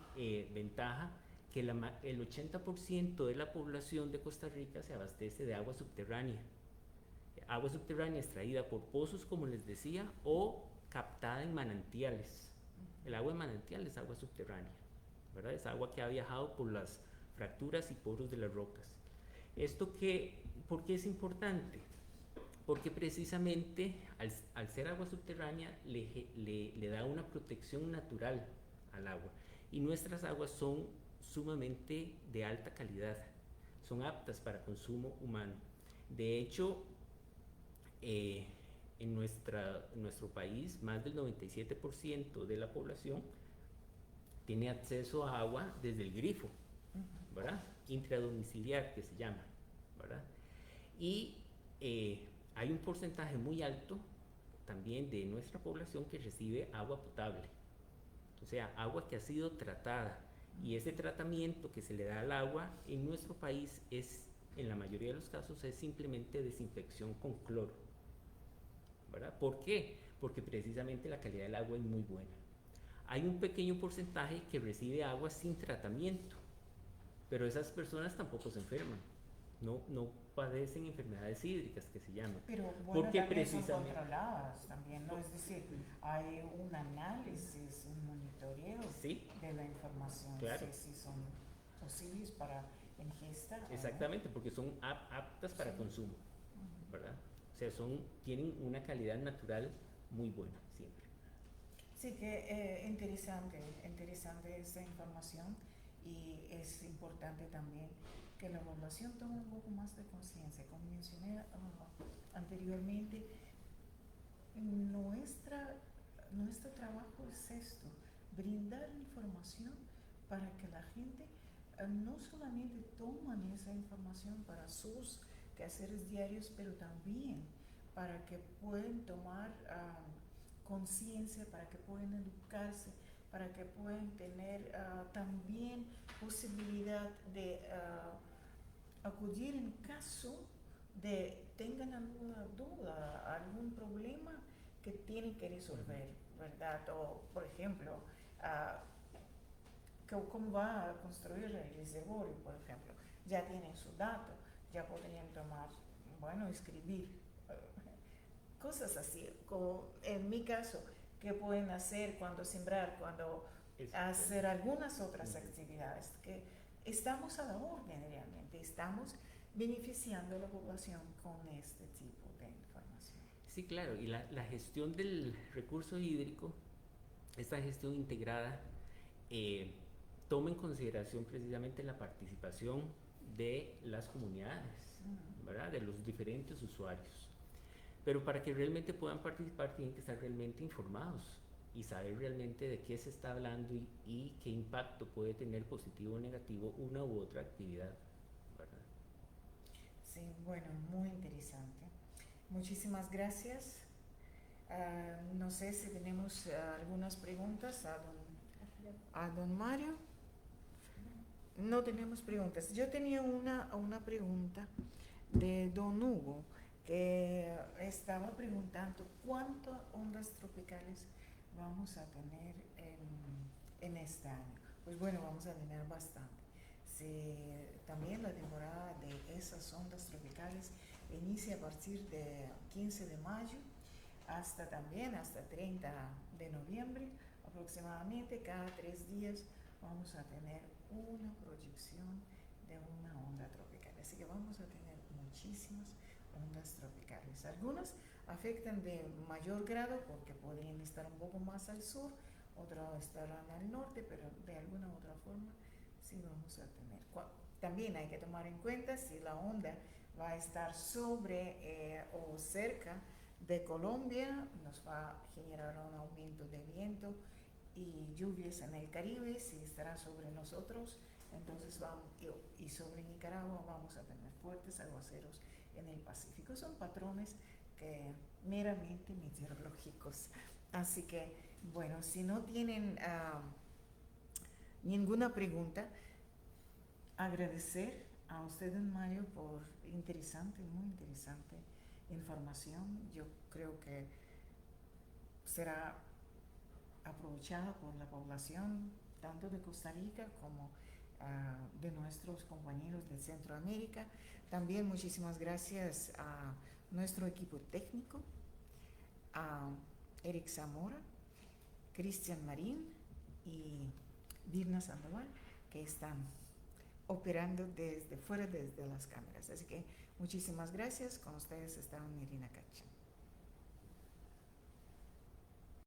ventaja que el 80% de la población de Costa Rica se abastece de agua subterránea. Agua subterránea extraída por pozos, como les decía, o captada en manantiales. El agua de manantial es agua subterránea, ¿verdad? Es agua que ha viajado por las fracturas y poros de las rocas. ¿Por qué es importante? Porque precisamente al ser agua subterránea le da una protección natural al agua y nuestras aguas son sumamente de alta calidad, son aptas para consumo humano. De hecho, en nuestro país más del 97% de la población tiene acceso a agua desde el grifo, ¿verdad? Intradomiciliar que se llama, ¿verdad? Y hay un porcentaje muy alto también de nuestra población que recibe agua potable, o sea, agua que ha sido tratada, y ese tratamiento que se le da al agua en nuestro país en la mayoría de los casos es simplemente desinfección con cloro, ¿verdad? ¿Por qué? Porque precisamente la calidad del agua es muy buena. Hay un pequeño porcentaje que recibe agua sin tratamiento, pero esas personas tampoco se enferman. No padecen enfermedades hídricas que se llaman. Pero bueno, porque también son controladas también, ¿no? Es decir, hay un análisis, un monitoreo de la información, claro, si son posibles para ingesta. Exactamente, porque son aptas para consumo, ¿verdad? O sea, tienen una calidad natural muy buena siempre. Sí, que interesante esta información, y es importante también que la población tome un poco más de conciencia. Como mencioné anteriormente, Nuestro trabajo es esto, brindar información para que la gente no solamente toman esa información para sus quehaceres diarios, pero también para que puedan tomar conciencia, para que puedan educarse, para que puedan tener también posibilidad de acudir en caso de tengan alguna duda, algún problema que tienen que resolver, ¿verdad? O, por ejemplo, cómo va a construir el reservorio, por ejemplo. Ya tienen su dato, ya podrían tomar, bueno, escribir, cosas así. En mi caso, ¿qué pueden hacer cuando sembrar, cuando hacer algunas otras actividades? Que estamos a la orden realmente, estamos beneficiando a la población con este tipo de información. Sí, claro, y la gestión del recurso hídrico, esta gestión integrada, toma en consideración precisamente la participación de las comunidades, ¿verdad? De los diferentes usuarios. Pero para que realmente puedan participar tienen que estar realmente informados y saber realmente de qué se está hablando y qué impacto puede tener positivo o negativo una u otra actividad, ¿verdad? Sí, bueno, muy interesante. Muchísimas gracias. No sé si tenemos algunas preguntas a don Mario. No tenemos preguntas. Yo tenía una pregunta de don Hugo, que estaba preguntando cuántas ondas tropicales vamos a tener en este año. Pues bueno, vamos a tener bastante. También la temporada de esas ondas tropicales inicia a partir de 15 de mayo hasta 30 de noviembre aproximadamente. Cada 3 días vamos a tener una proyección de una onda tropical. Así que vamos a tener muchísimas ondas tropicales. Algunas afectan de mayor grado porque podrían estar un poco más al sur, otras estarán al norte, pero de alguna u otra forma sí vamos a tener. También hay que tomar en cuenta si la onda va a estar sobre o cerca de Colombia, nos va a generar un aumento de viento y lluvias en el Caribe. Si estará sobre nosotros, entonces y sobre Nicaragua vamos a tener fuertes aguaceros en el Pacífico. Son patrones meramente meteorológicos. Así que, bueno, si no tienen ninguna pregunta, agradecer a usted, don Mario, por muy interesante información. Yo creo que será aprovechada por la población tanto de Costa Rica como de nuestros compañeros de Centroamérica. También muchísimas gracias a nuestro equipo técnico, a Eric Zamora, Cristian Marín y Virna Sandoval, que están operando desde fuera, desde las cámaras. Así que muchísimas gracias. Con ustedes está Irina Cacha.